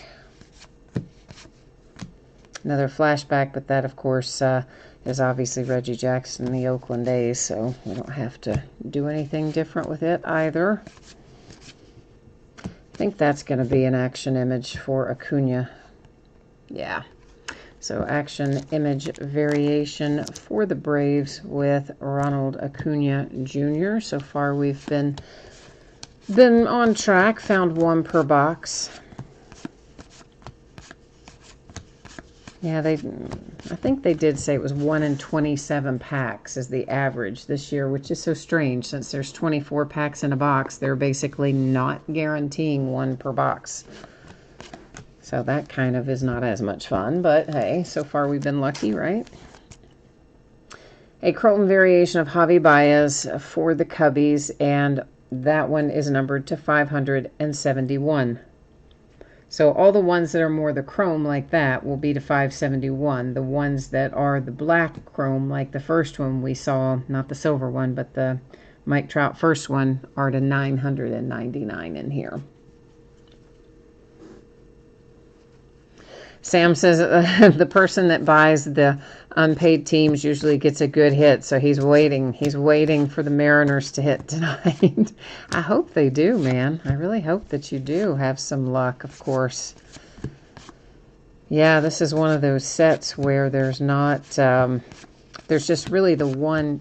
Another flashback, but that, of course, is obviously Reggie Jackson, the Oakland A's, so we don't have to do anything different with it either. I think that's going to be an action image for Acuna. Yeah. So action image variation for the Braves with Ronald Acuna Jr. So far we've been on track, found one per box. Yeah, I think they did say it was 1 in 27 packs is the average this year, which is so strange since there's 24 packs in a box. They're basically not guaranteeing one per box. So that kind of is not as much fun, but hey, so far we've been lucky, right? A Chrome variation of Javi Baez for the Cubbies, and that one is numbered to 571. So all the ones that are more the chrome like that will be to 571. The ones that are the black chrome, like the first one we saw, not the silver one, but the Mike Trout first one, are to 999 in here. Sam says the person that buys the unpaid teams usually gets a good hit, so he's waiting. He's waiting for the Mariners to hit tonight. I hope they do, man. I really hope that you do have some luck, of course. Yeah, this is one of those sets where there's not, there's just really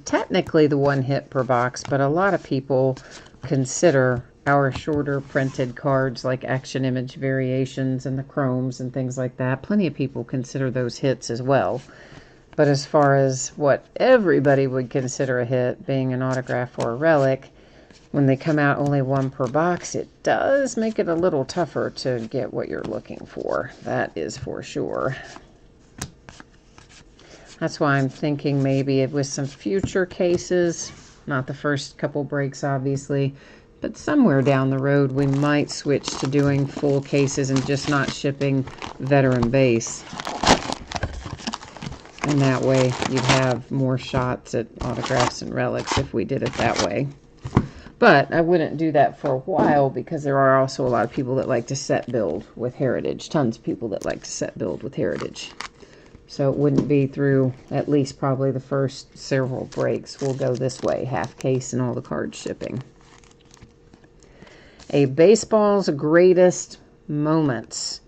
technically the one hit per box, but a lot of people consider our shorter printed cards like action image variations and the chromes and things like that. Plenty of people consider those hits as well. But as far as what everybody would consider a hit, being an autograph or a relic, when they come out only one per box, it does make it a little tougher to get what you're looking for. That is for sure. That's why I'm thinking maybe with some future cases, not the first couple breaks obviously, but somewhere down the road we might switch to doing full cases and just not shipping veteran base. And that way you'd have more shots at autographs and relics if we did it that way. But I wouldn't do that for a while because there are also a lot of people that like to set build with Heritage. Tons of people that like to set build with Heritage. So it wouldn't be through at least probably the first several breaks. We'll go this way, half case and all the cards shipping. A Baseball's Greatest Moments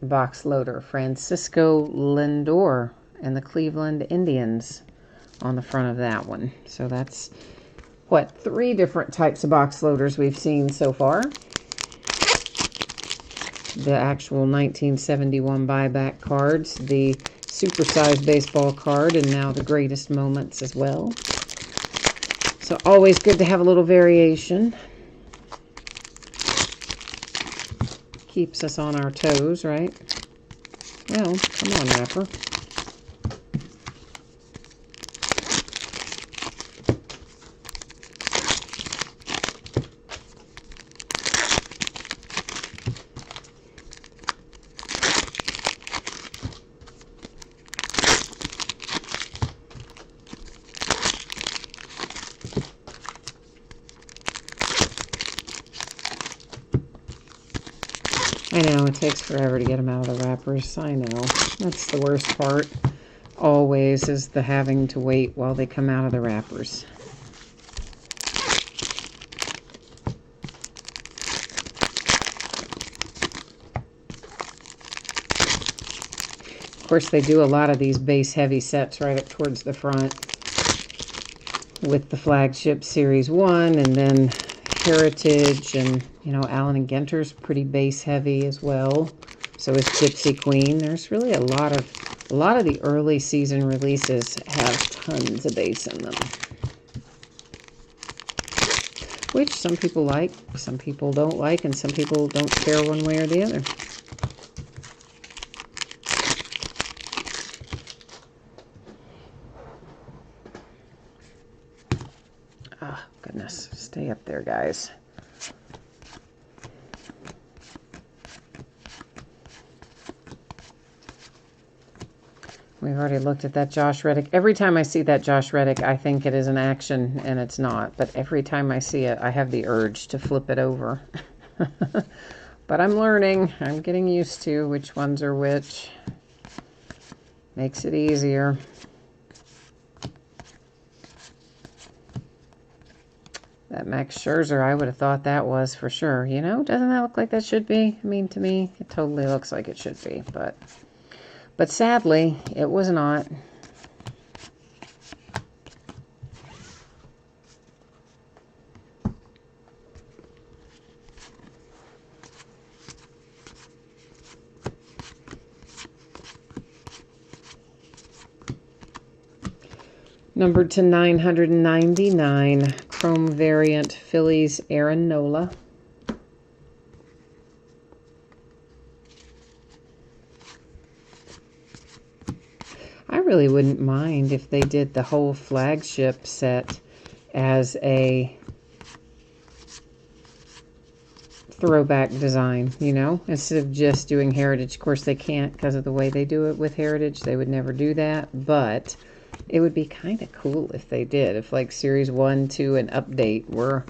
box loader. Francisco Lindor and the Cleveland Indians on the front of that one. So that's, what, 3 different types of box loaders we've seen so far. The actual 1971 buyback cards, the supersized baseball card, and now the Greatest Moments as well. So always good to have a little variation. Keeps us on our toes, right? Well, come on, wrapper. I know, it takes forever to get them out of the wrappers. I know. That's the worst part. Always is the having to wait while they come out of the wrappers. Of course, they do a lot of these base-heavy sets right up towards the front with the flagship Series 1 and then Heritage, and you know, Allen and Ginter's pretty base heavy as well. So is Gypsy Queen. There's really a lot of the early season releases have tons of base in them, which some people like, some people don't like, and some people don't care one way or the other. Ah, goodness. Stay up there, guys. We've already looked at that Josh Reddick. Every time I see that Josh Reddick, I think it is an action, and it's not. But every time I see it, I have the urge to flip it over. But I'm learning. I'm getting used to which ones are which. Makes it easier. That Max Scherzer, I would have thought that was for sure. You know, doesn't that look like that should be? I mean, to me, it totally looks like it should be. But sadly, it was not. Numbered to 999, Chrome Variant Phillies Aaron Nola. I really wouldn't mind if they did the whole flagship set as a throwback design, you know, instead of just doing Heritage. Of course, they can't because of the way they do it with Heritage. They would never do that, but it would be kind of cool if they did. If like Series 1, 2, and Update were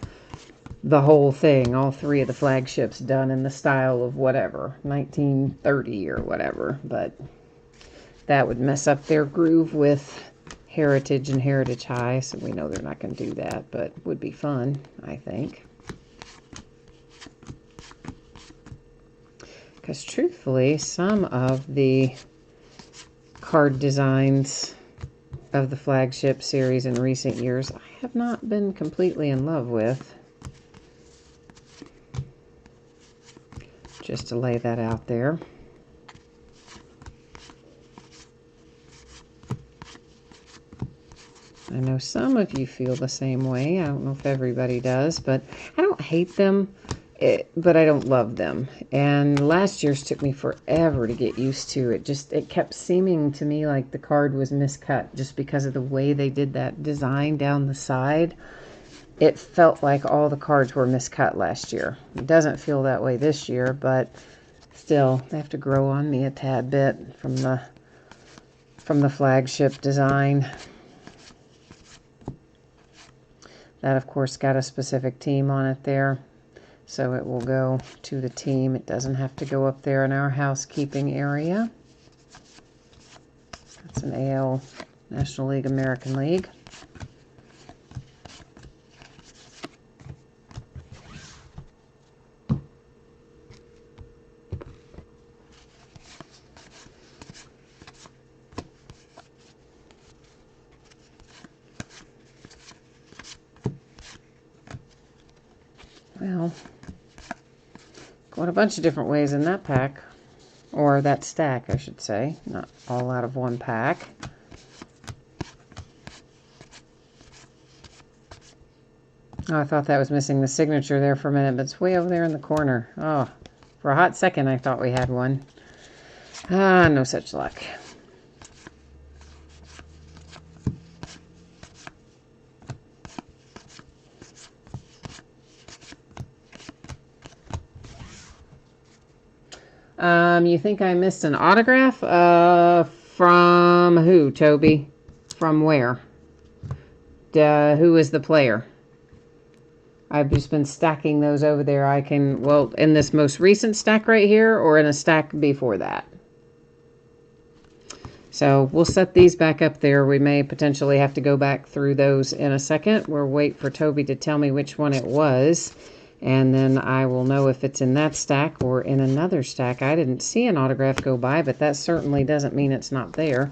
the whole thing, all three of the flagships done in the style of whatever, 1930 or whatever. But that would mess up their groove with Heritage and Heritage High, so we know they're not going to do that, but would be fun, I think. Because truthfully, some of the card designs of the flagship series in recent years I have not been completely in love with. Just to lay that out there. I know some of you feel the same way. I don't know if everybody does, but I don't hate them, but I don't love them. And last year's took me forever to get used to it. It kept seeming to me like the card was miscut just because of the way they did that design down the side. It felt like all the cards were miscut last year. It doesn't feel that way this year, but still, they have to grow on me a tad bit from the flagship design. That, of course, got a specific team on it there. So it will go to the team. It doesn't have to go up there in our housekeeping area. That's an AL, National League, American League. Well, going a bunch of different ways in that pack, or that stack, I should say, not all out of one pack. Oh, I thought that was missing the signature there for a minute, but it's way over there in the corner. Oh, for a hot second I thought we had one. Ah, no such luck. You think I missed an autograph? From who, Toby? From where? Who is the player? I've just been stacking those over there. I can, well, in this most recent stack right here or in a stack before that. So we'll set these back up there. We may potentially have to go back through those in a second. We'll wait for Toby to tell me which one it was. And then I will know if it's in that stack or in another stack. I didn't see an autograph go by, but that certainly doesn't mean it's not there.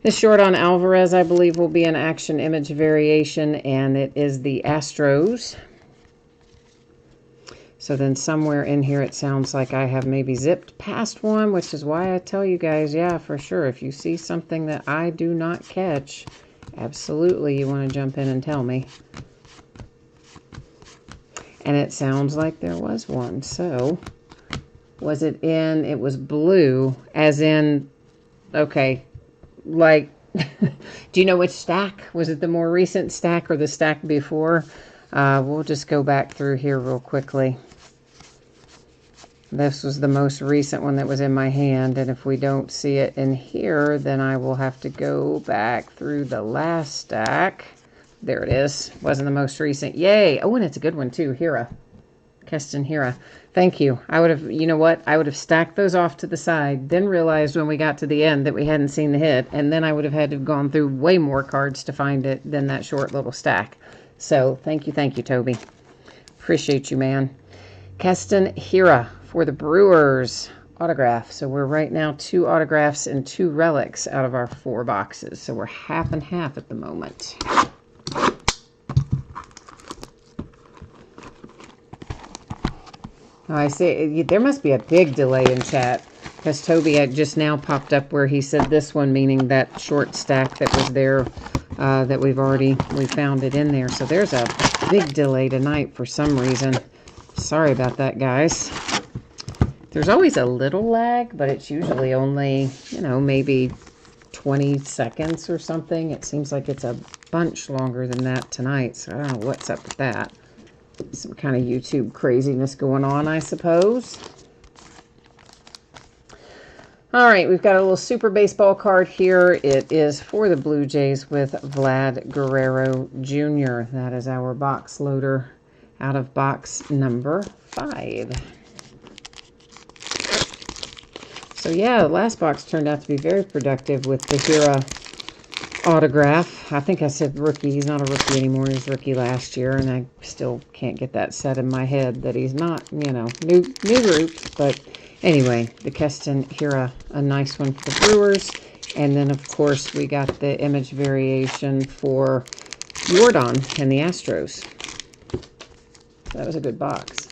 This short on Alvarez, I believe, will be an action image variation, and it is the Astros. So then somewhere in here it sounds like I have maybe zipped past one, which is why I tell you guys, yeah, for sure, if you see something that I do not catch, absolutely you want to jump in and tell me. And it sounds like there was one. So, was it in, it was blue, as in, okay, like, do you know which stack? Was it the more recent stack or the stack before? We'll just go back through here real quickly. This was the most recent one that was in my hand, and if we don't see it in here, then I will have to go back through the last stack. There it is. Wasn't the most recent. Yay. Oh, and it's a good one too. Hira. Keston Hira. Thank you. I would have, you know what? I would have stacked those off to the side, then realized when we got to the end that we hadn't seen the hit, and then I would have had to have gone through way more cards to find it than that short little stack. So thank you, Toby. Appreciate you, man. Keston Hira for the Brewers autograph. So we're right now 2 autographs and 2 relics out of our 4 boxes. So we're half and half at the moment. Oh, I see. There must be a big delay in chat because Toby had just now popped up where he said this one, meaning that short stack that was there, that we found it in there. So there's a big delay tonight for some reason. Sorry about that, guys. There's always a little lag, but it's usually only, maybe 20 seconds or something. It seems like it's a bunch longer than that tonight, so I don't know what's up with that. Some kind of YouTube craziness going on, I suppose. All right, we've got a little Super Baseball card here. It is for the Blue Jays with Vlad Guerrero Jr. That is our box loader out of box number 5. So yeah, the last box turned out to be very productive with the Hira autograph. I think I said rookie. He's not a rookie anymore. He was rookie last year, and I still can't get that set in my head that he's not, new group. But anyway, the Keston Hira, a nice one for the Brewers. And then, of course, we got the image variation for Jordan and the Astros. That was a good box.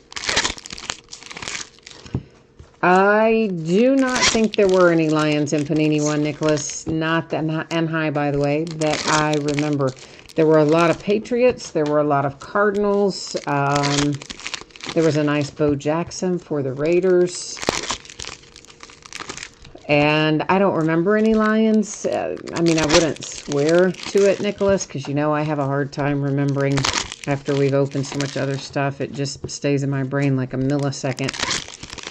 I do not think there were any Lions in Panini One, Nicholas. Not that, and high, by the way, that I remember. There were a lot of Patriots. There were a lot of Cardinals. There was a nice Bo Jackson for the Raiders. And I don't remember any Lions. I wouldn't swear to it, Nicholas, because I have a hard time remembering after we've opened so much other stuff. It just stays in my brain like a millisecond.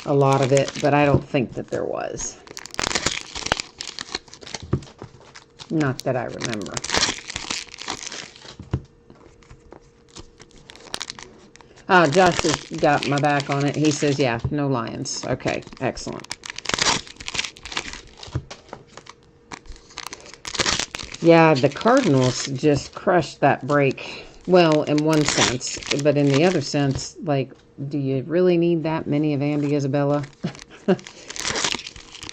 A lot of it, but I don't think that there was. Not that I remember. Josh has got my back on it. He says, yeah, no Lions. Okay, excellent. Yeah, the Cardinals just crushed that break. Well, in one sense, but in the other sense, like, do you really need that many of Andy Isabella?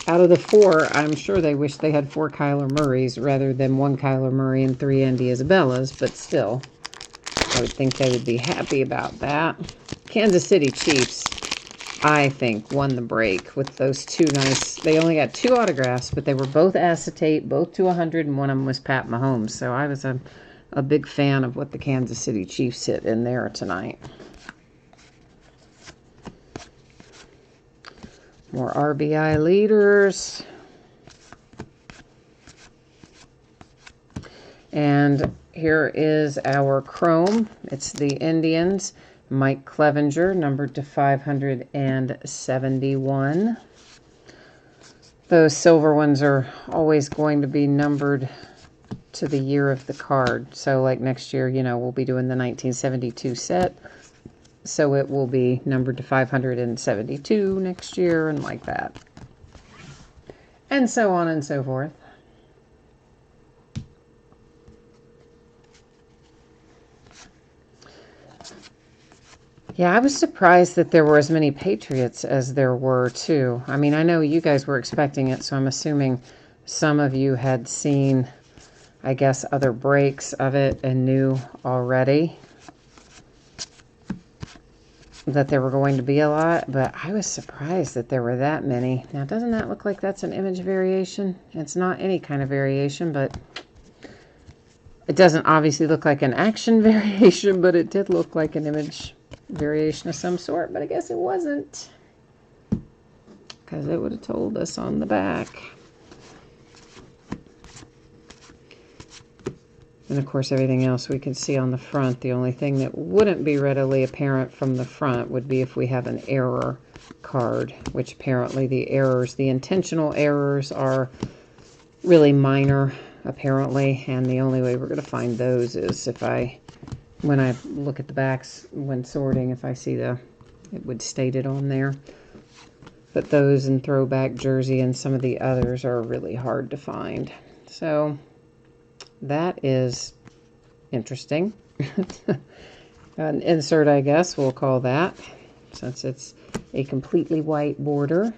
Out of the 4, I'm sure they wish they had 4 Kyler Murrays rather than 1 Kyler Murray and 3 Andy Isabellas, but still, I would think they would be happy about that. Kansas City Chiefs, I think, won the break with those 2 nice. They only got 2 autographs, but they were both acetate, both to 100, and one of them was Pat Mahomes. So I was a big fan of what the Kansas City Chiefs hit in there tonight. More RBI leaders. And here is our Chrome. It's the Indians. Mike Clevenger, numbered to 571. Those silver ones are always going to be numbered to the year of the card. So like next year, we'll be doing the 1972 set. So it will be numbered to 572 next year and like that. And so on and so forth. Yeah, I was surprised that there were as many Patriots as there were, too. I mean, I know you guys were expecting it, so I'm assuming some of you had seen, I guess, other breaks of it and knew already that there were going to be a lot, but I was surprised that there were that many. Now, doesn't that look like that's an image variation? It's not any kind of variation, but it doesn't obviously look like an action variation, but it did look like an image variation of some sort, but I guess it wasn't, because it would have told us on the back. And of course, everything else we can see on the front. The only thing that wouldn't be readily apparent from the front would be if we have an error card, which apparently the errors, the intentional errors, are really minor, apparently. And the only way we're going to find those is if when I look at the backs when sorting, if I see it would state it on there. But those in throwback jersey and some of the others are really hard to find. So that is interesting. An insert, I guess we'll call that, since it's a completely white border.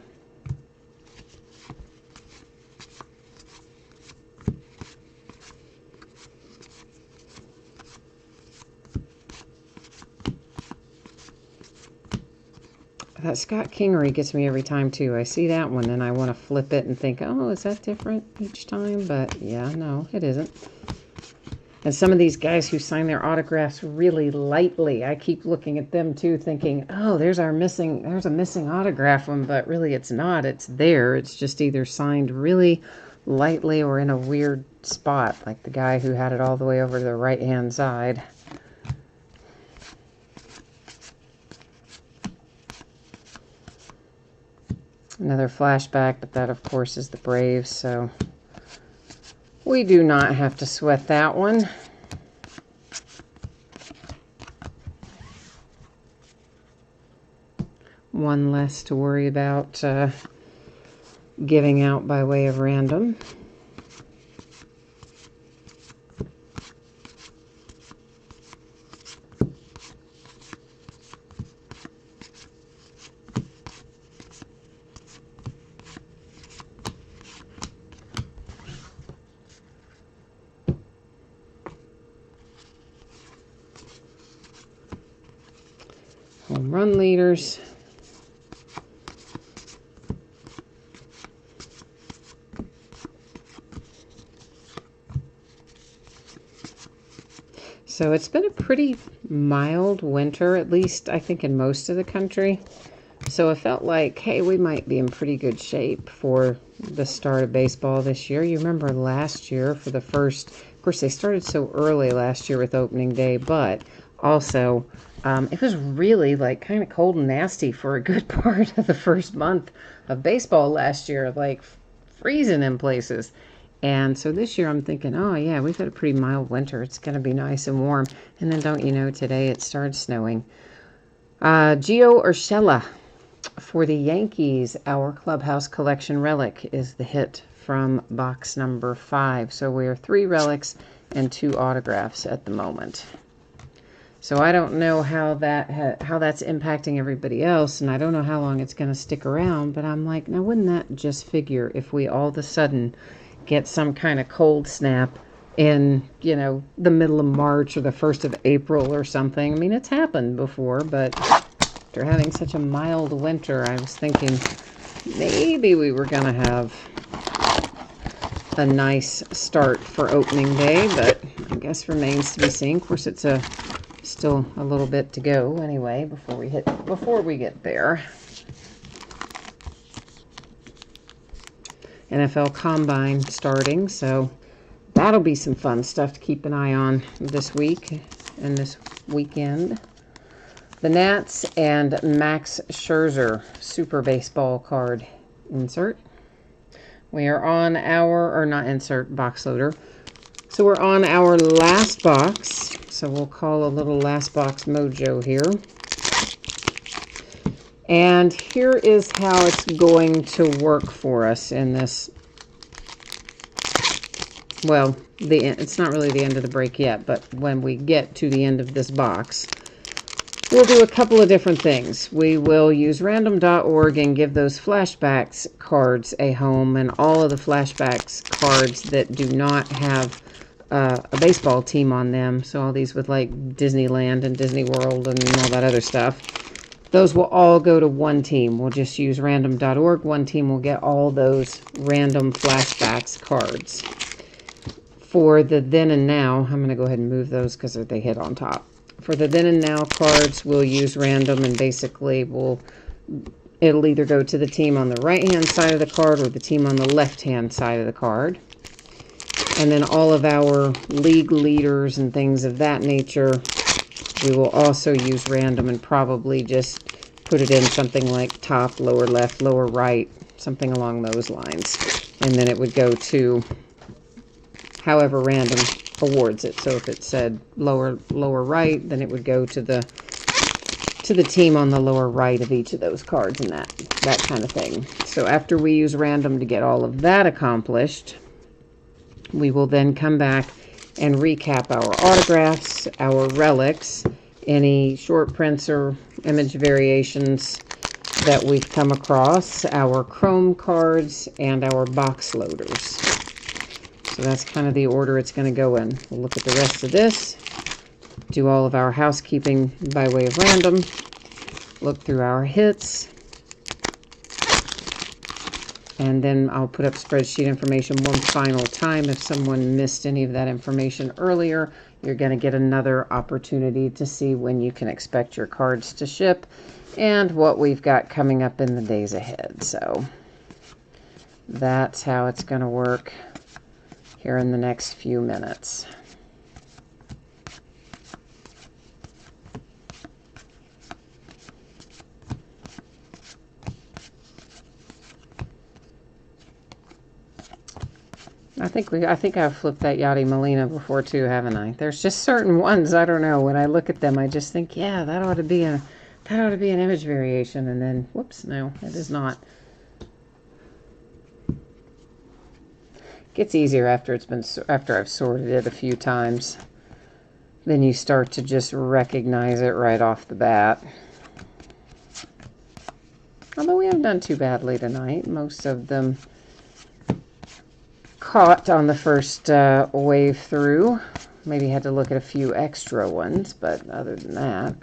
That Scott Kingery gets me every time, too. I see that one, and I want to flip it and think, oh, is that different each time? But, yeah, no, it isn't. And some of these guys who sign their autographs really lightly, I keep looking at them, too, thinking, oh, there's a missing autograph one, but really it's not. It's there. It's just either signed really lightly or in a weird spot, like the guy who had it all the way over to the right-hand side. Another flashback, but that, of course, is the Braves, so we do not have to sweat that one. One less to worry about giving out by way of random. Home run leaders. So it's been a pretty mild winter, at least I think in most of the country. So it felt like, hey, we might be in pretty good shape for the start of baseball this year. You remember last year for the first, of course they started so early last year with opening day, but also it was really like kind of cold and nasty for a good part of the first month of baseball last year, like freezing in places. And so this year I'm thinking, oh yeah, we've had a pretty mild winter. It's going to be nice and warm. And then don't you know, today it started snowing. Gio Urshela for the Yankees, our Clubhouse Collection relic is the hit from box number 5. So we are 3 relics and 2 autographs at the moment. So I don't know how that's impacting everybody else, and I don't know how long it's going to stick around, but I'm like, now wouldn't that just figure if we all of a sudden get some kind of cold snap in, you know, the middle of March or the 1st of April or something? I mean, it's happened before, but after having such a mild winter, I was thinking maybe we were going to have a nice start for opening day, but I guess remains to be seen. Of course, it's still a little bit to go anyway before we get there. NFL Combine starting, so that'll be some fun stuff to keep an eye on this week and this weekend. The Nats and Max Scherzer Super Baseball card insert. We are on our, or not insert, box loader. So we're on our last box. So we'll call a little last box mojo here. And here is how it's going to work for us in this. Well, it's not really the end of the break yet, but when we get to the end of this box, we'll do a couple of different things. We will use random.org and give those flashbacks cards a home, and all of the flashbacks cards that do not have a baseball team on them, so all these with like Disneyland and Disney World and all that other stuff, those will all go to one team. We'll just use random.org. One team will get all those random flashbacks cards. For the then and now, I'm going to go ahead and move those because they hit on top. For the then and now cards, we'll use random, and basically it'll either go to the team on the right-hand side of the card or the team on the left-hand side of the card. And then all of our league leaders and things of that nature, we will also use random and probably just put it in something like top, lower left, lower right, something along those lines. And then it would go to however random awards it. So if it said lower right, then it would go to the team on the lower right of each of those cards and that kind of thing. So after we use random to get all of that accomplished, we will then come back and recap our autographs, our relics, any short prints or image variations that we've come across, our Chrome cards, and our box loaders. So that's kind of the order it's going to go in. We'll look at the rest of this, do all of our housekeeping by way of random, look through our hits, and then I'll put up spreadsheet information one final time. If someone missed any of that information earlier, you're going to get another opportunity to see when you can expect your cards to ship and what we've got coming up in the days ahead. So that's how it's going to work here in the next few minutes. I think I've flipped that Yachty Molina before too, haven't I? There's just certain ones, I don't know, when I look at them I just think, yeah, that ought to be an image variation, and then whoops, no, it is not. It gets easier after I've sorted it a few times. Then you start to just recognize it right off the bat. Although we haven't done too badly tonight. Most of them caught on the first wave through. Maybe had to look at a few extra ones, but other than that.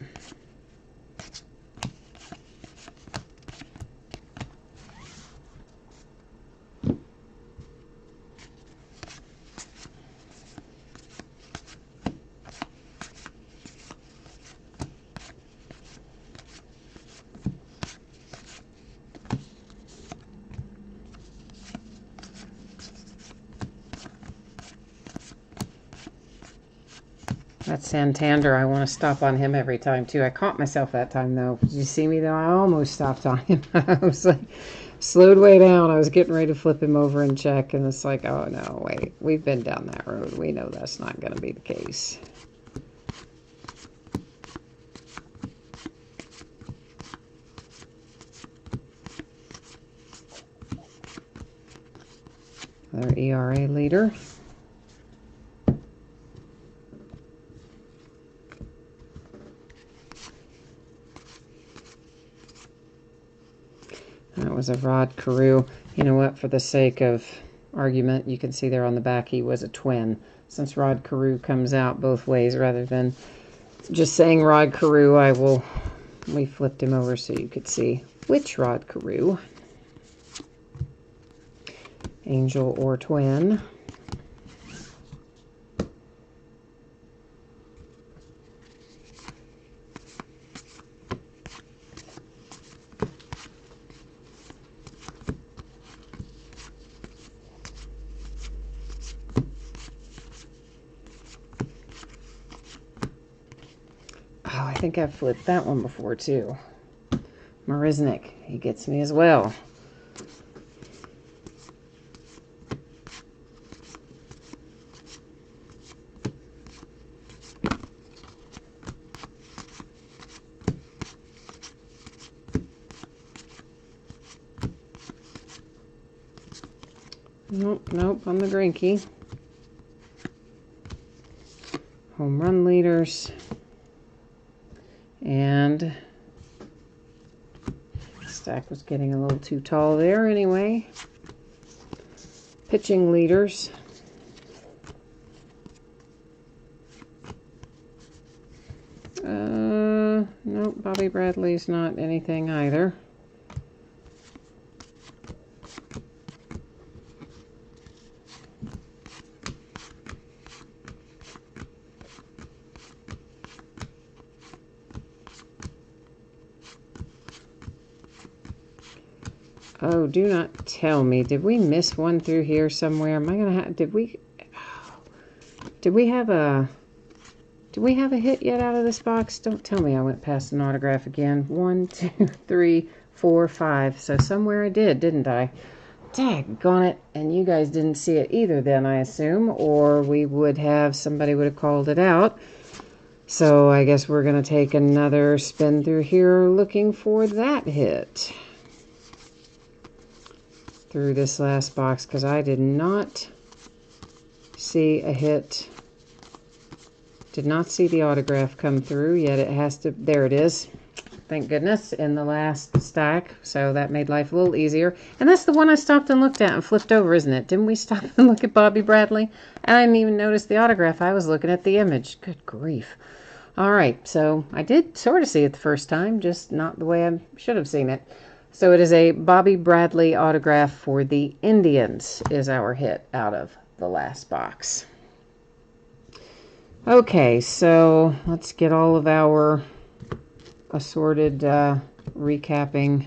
That Santander, I want to stop on him every time, too. I caught myself that time, though. Did you see me, though? I almost stopped on him. I was like, slowed way down. I was getting ready to flip him over and check, and it's like, oh, no, wait. We've been down that road. We know that's not going to be the case. Another ERA leader. That was a Rod Carew. You know what? For the sake of argument, you can see there on the back he was a twin. Since Rod Carew comes out both ways, rather than just saying Rod Carew, we flipped him over so you could see which Rod Carew. Angel or twin. I think I've flipped that one before, too. Marisnik, he gets me as well. Nope, on the Greinke. Home run leaders. And stack was getting a little too tall there anyway. Pitching leaders. Nope, Bobby Bradley's not anything either. Oh, do not tell me. Did we miss one through here somewhere? Am I gonna have? Did we have a hit yet out of this box? Don't tell me I went past an autograph again. 1, 2, 3, 4, 5. So somewhere I did, didn't I? Daggone it! And you guys didn't see it either, then I assume, or somebody would have called it out. So I guess we're gonna take another spin through here looking for that hit. Through this last box, because I did not see a hit Did not see the autograph come through yet. It has to, there it is. Thank goodness, in the last stack. So that made life a little easier. And that's the one I stopped and looked at and flipped over, isn't it? Didn't we stop and look at Bobby Bradley? And I didn't even notice the autograph. I was looking at the image. Good grief. All right, so I did sort of see it the first time, just not the way I should have seen it. So it is a Bobby Bradley autograph for the Indians is our hit out of the last box. Okay, so let's get all of our assorted recapping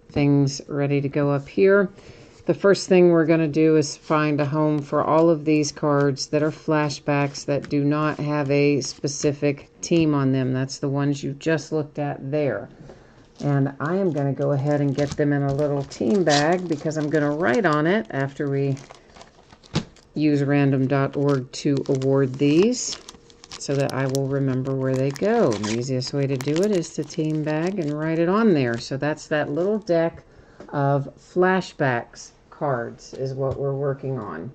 things ready to go up here. The first thing we're going to do is find a home for all of these cards that are flashbacks that do not have a specific team on them. That's the ones you just looked at there. And I am going to go ahead and get them in a little team bag because I'm going to write on it after we use random.org to award these, so that I will remember where they go. And the easiest way to do it is to team bag and write it on there. So that's that little deck of flashbacks cards is what we're working on.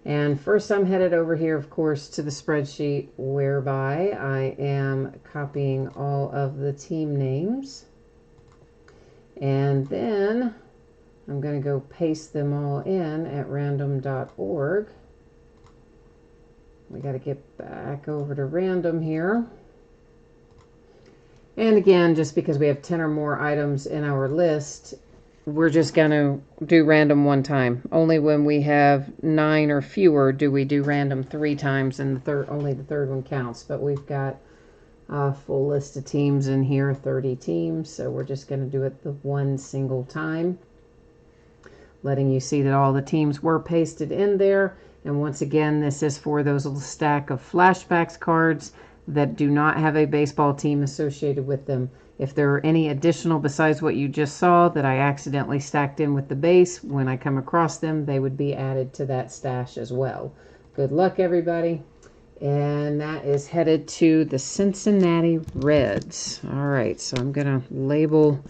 And first I'm headed over here, of course, to the spreadsheet whereby I am copying all of the team names. And then I'm going to go paste them all in at random.org. We got to get back over to random here. And again, just because we have 10 or more items in our list, we're just going to do random one time. Only when we have 9 or fewer do we do random 3 times, and only the third one counts. But we've got a full list of teams in here, 30 teams, so we're just going to do it the one single time, letting you see that all the teams were pasted in there. And once again, this is for those little stack of flashbacks cards that do not have a baseball team associated with them. If there are any additional besides what you just saw that I accidentally stacked in with the base, when I come across them, they would be added to that stash as well. Good luck, everybody. And that is headed to the Cincinnati Reds. All right, so I'm going to label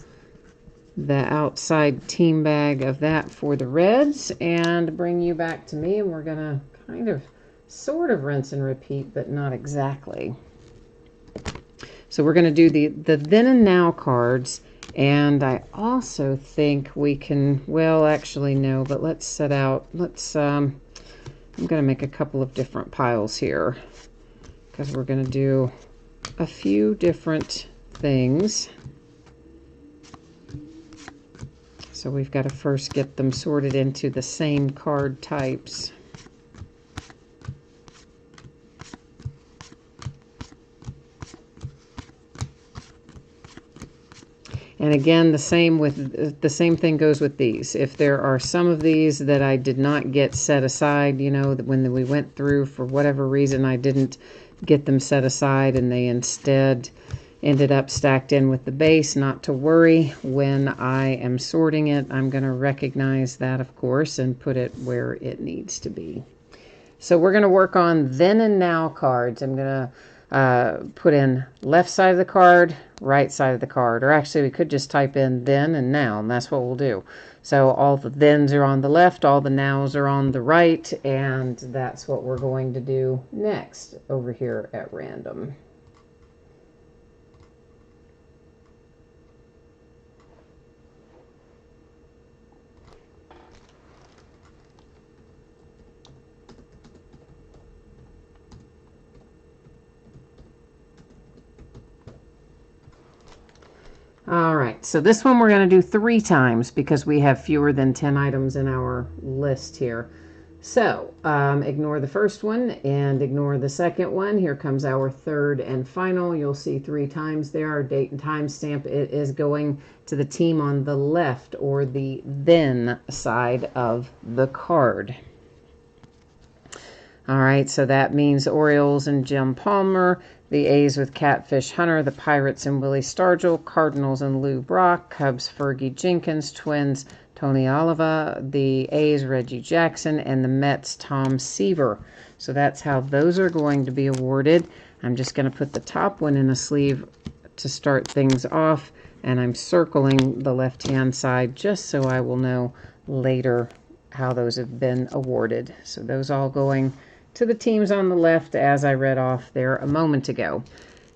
the outside team bag of that for the Reds and bring you back to me, and we're going to kind of sort of rinse and repeat, but not exactly. So we're going to do the then and now cards, and I also think we can, well, actually no, but let's set out, I'm going to make a couple of different piles here because we're going to do a few different things. So we've got to first get them sorted into the same card types. And again, the same thing goes with these. If there are some of these that I did not get set aside, you know, that when we went through, for whatever reason, I didn't get them set aside and they instead ended up stacked in with the base, not to worry. When I am sorting it, I'm going to recognize that, of course, and put it where it needs to be. So we're going to work on then and now cards. I'm going to put in left side of the card, right side of the card, or actually we could just type in then and now, and that's what we'll do. So all the thens are on the left, all the nows are on the right, and that's what we're going to do next over here at random. All right, so this one we're going to do 3 times because we have fewer than 10 items in our list here. So ignore the first one and ignore the second one. Here comes our third and final. You'll see 3 times there. Our date and time stamp, it is going to the team on the left, or the then side of the card. All right, so that means Orioles and Jim Palmer, the A's with Catfish Hunter, the Pirates and Willie Stargell, Cardinals and Lou Brock, Cubs Fergie Jenkins, Twins Tony Oliva, the A's Reggie Jackson, and the Mets Tom Seaver. So that's how those are going to be awarded. I'm just going to put the top one in a sleeve to start things off, and I'm circling the left-hand side just so I will know later how those have been awarded. So those all going to the teams on the left as I read off there a moment ago.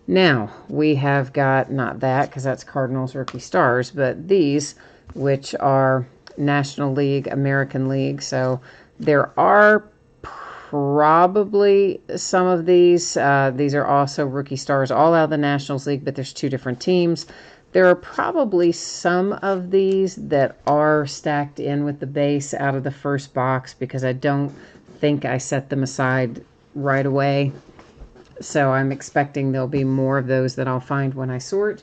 Now, we have got, not that, because that's Cardinals Rookie Stars, but these, which are National League, American League. So there are probably some of these. These are also Rookie Stars, all out of the Nationals League, but there's two different teams. There are probably some of these that are stacked in with the base out of the first box because I don't think I set them aside right away. So I'm expecting there'll be more of those that I'll find when I sort.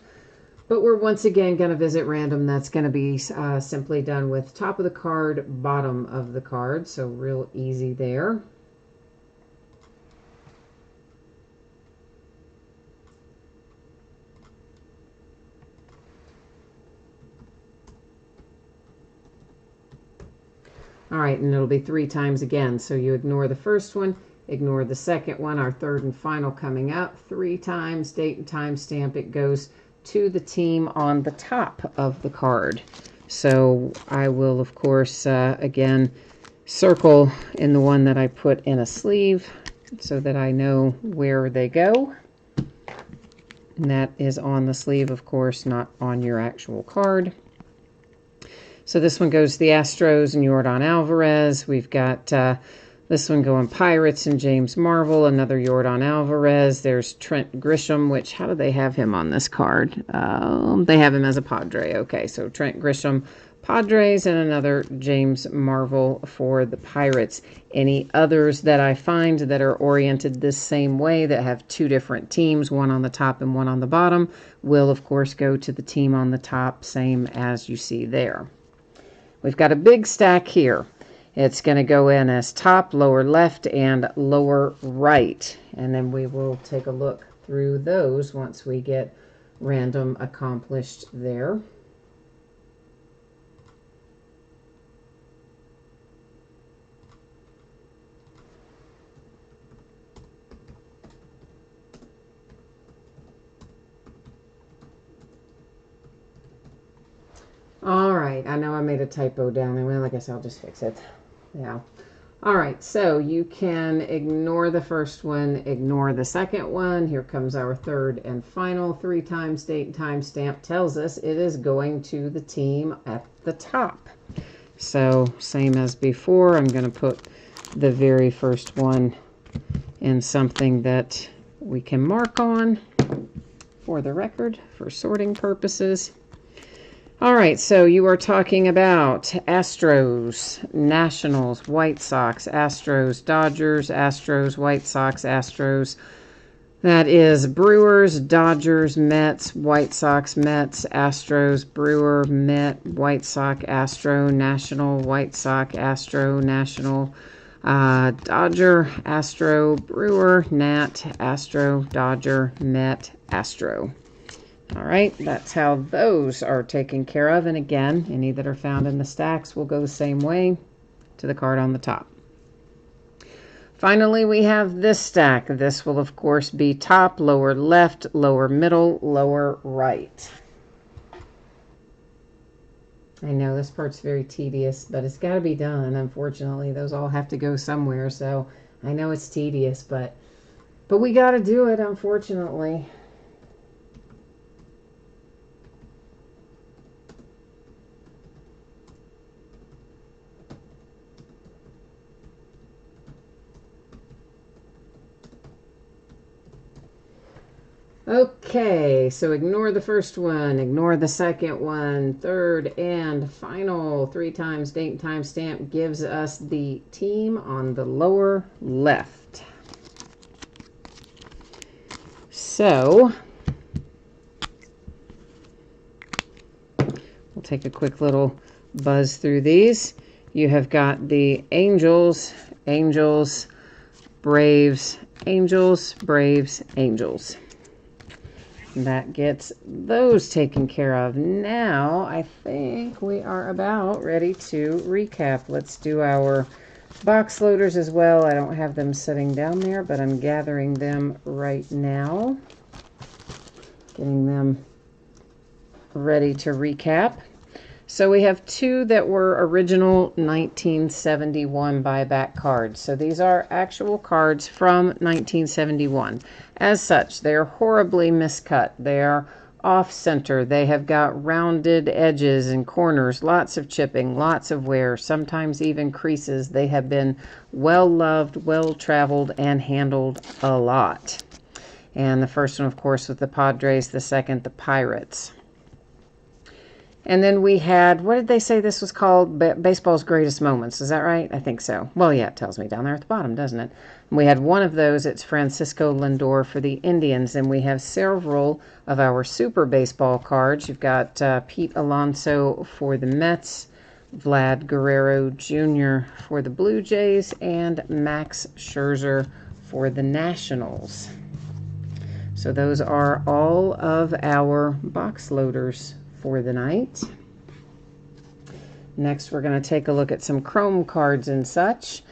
But we're once again going to visit random. That's going to be simply done with top of the card, bottom of the card. So real easy there. All right, and it'll be 3 times again. So you ignore the first one, ignore the second one, our third and final coming up. 3 times, date and time stamp. It goes to the team on the top of the card. So I will, of course, again, circle in the one that I put in a sleeve so that I know where they go. And that is on the sleeve, of course, not on your actual card. So this one goes to the Astros and Yordan Alvarez. We've got this one going Pirates and James Marvel, another Yordan Alvarez. There's Trent Grisham, which, how do they have him on this card? They have him as a Padre. Okay, so Trent Grisham, Padres, and another James Marvel for the Pirates. Any others that I find that are oriented this same way, that have 2 different teams, one on the top and one on the bottom, will, of course, go to the team on the top, same as you see there. We've got a big stack here. It's going to go in as top, lower left, and lower right. And then we will take a look through those once we get random accomplished there. All right, I know I made a typo down there. Well, I guess I'll just fix it. Yeah. All right, so you can ignore the first one, ignore the second one. Here comes our third and final. 3 times, date and time stamp tells us it is going to the team at the top. So same as before, I'm going to put the very first one in something that we can mark on for the record for sorting purposes. All right, so you are talking about Astros, Nationals, White Sox, Astros, Dodgers, Astros, White Sox, Astros. That is Brewers, Dodgers, Mets, White Sox, Mets, Astros, Brewer, Met, White Sox, Astro, National, White Sox, Astro, National, Dodger, Astro, Brewer, Nat, Astro, Dodger, Met, Astro. All right, that's how those are taken care of. And again, any that are found in the stacks will go the same way to the card on the top. Finally, we have this stack. This will, of course, be top, lower left, lower middle, lower right. I know this part's very tedious, but it's got to be done. Unfortunately, those all have to go somewhere. So I know it's tedious, but we got to do it, unfortunately. Okay, so ignore the first one, ignore the second one, third and final. 3 times, date and time stamp gives us the team on the lower left. So we'll take a quick little buzz through these. You have got the Angels, Angels, Braves, Angels, Braves, Angels. That gets those taken care of. Now, I think we are about ready to recap. Let's do our box loaders as well. I don't have them sitting down there, but I'm gathering them right now. Getting them ready to recap. So we have two that were original 1971 buyback cards. So these are actual cards from 1971. As such, they are horribly miscut. They are off-center. They have got rounded edges and corners, lots of chipping, lots of wear, sometimes even creases. They have been well-loved, well-traveled, and handled a lot. And the first one, of course, with the Padres, the second, the Pirates. And then we had, what did they say this was called? Baseball's Greatest Moments. Is that right? I think so. Well, yeah, it tells me down there at the bottom, doesn't it? And we had one of those. It's Francisco Lindor for the Indians. And we have several of our Super Baseball cards. You've got Pete Alonso for the Mets, Vlad Guerrero Jr. for the Blue Jays, and Max Scherzer for the Nationals. So those are all of our box loaders for the night. Next, we're going to take a look at some Chrome cards and such.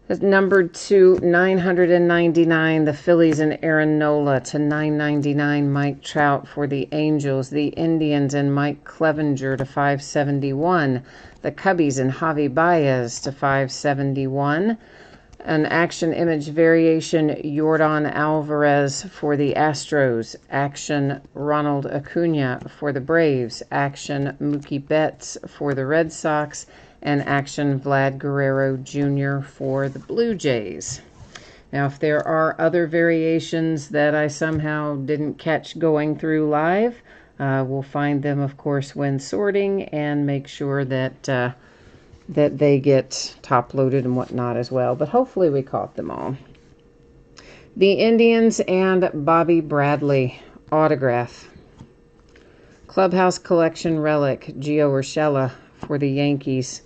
Numbered to 999, the Phillies and Aaron Nola. To 999, Mike Trout for the Angels. The Indians and Mike Clevenger to 571. The Cubbies and Javi Baez to 571. An action image variation, Yordan Alvarez for the Astros. Action, Ronald Acuna for the Braves. Action, Mookie Betts for the Red Sox. And action, Vlad Guerrero Jr. for the Blue Jays. Now, if there are other variations that I somehow didn't catch going through live, we'll find them, of course, when sorting and make sure that that they get top loaded and whatnot as well. But hopefully we caught them all. The Indians and Bobby Bradley autograph. Clubhouse Collection relic, Gio Urshela for the Yankees.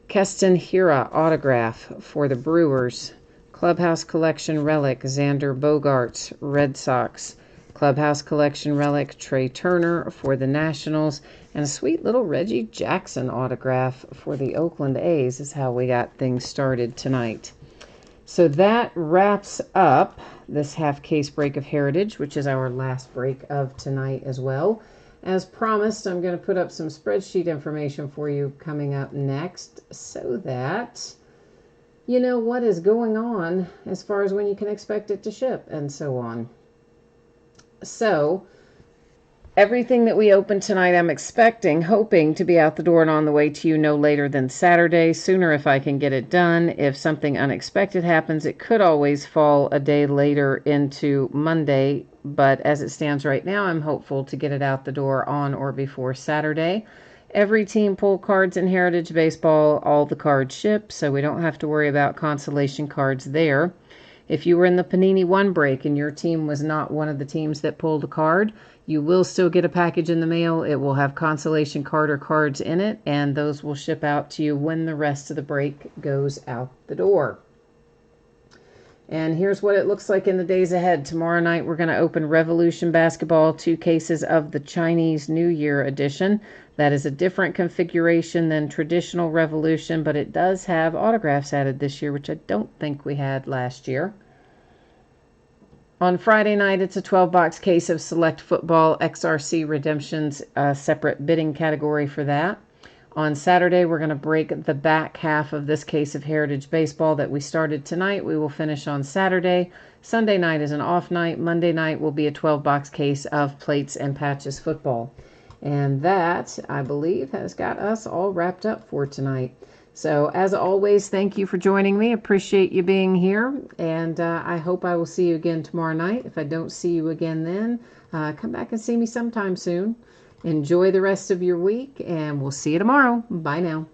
Keston Hiura autograph for the Brewers. Clubhouse Collection relic, Xander Bogaerts, Red Sox. Clubhouse Collection relic, Trey Turner for the Nationals. And a sweet little Reggie Jackson autograph for the Oakland A's is how we got things started tonight. So that wraps up this half case break of Heritage, which is our last break of tonight as well. As promised, I'm going to put up some spreadsheet information for you coming up next so that you know what is going on as far as when you can expect it to ship and so on. So everything that we open tonight, I'm hoping to be out the door and on the way to you no later than Saturday. Sooner if I can get it done. If something unexpected happens, it could always fall a day later into Monday. But as it stands right now, I'm hopeful to get it out the door on or before Saturday. Every team pulled cards in Heritage Baseball. All the cards ship, so we don't have to worry about consolation cards there. If you were in the Panini One break and your team was not one of the teams that pulled a card, you will still get a package in the mail. It will have consolation card or cards in it, and those will ship out to you when the rest of the break goes out the door. And here's what it looks like in the days ahead. Tomorrow night, we're going to open Revolution Basketball, 2 cases of the Chinese New Year edition. That is a different configuration than traditional Revolution, but it does have autographs added this year, which I don't think we had last year. On Friday night, it's a 12-box case of Select Football XRC Redemptions, a separate bidding category for that. On Saturday, we're going to break the back half of this case of Heritage Baseball that we started tonight. We will finish on Saturday. Sunday night is an off night. Monday night will be a 12-box case of Plates and Patches Football. And that, I believe, has got us all wrapped up for tonight. So, as always, thank you for joining me. Appreciate you being here. And I hope I will see you again tomorrow night. If I don't see you again then, come back and see me sometime soon. Enjoy the rest of your week, and we'll see you tomorrow. Bye now.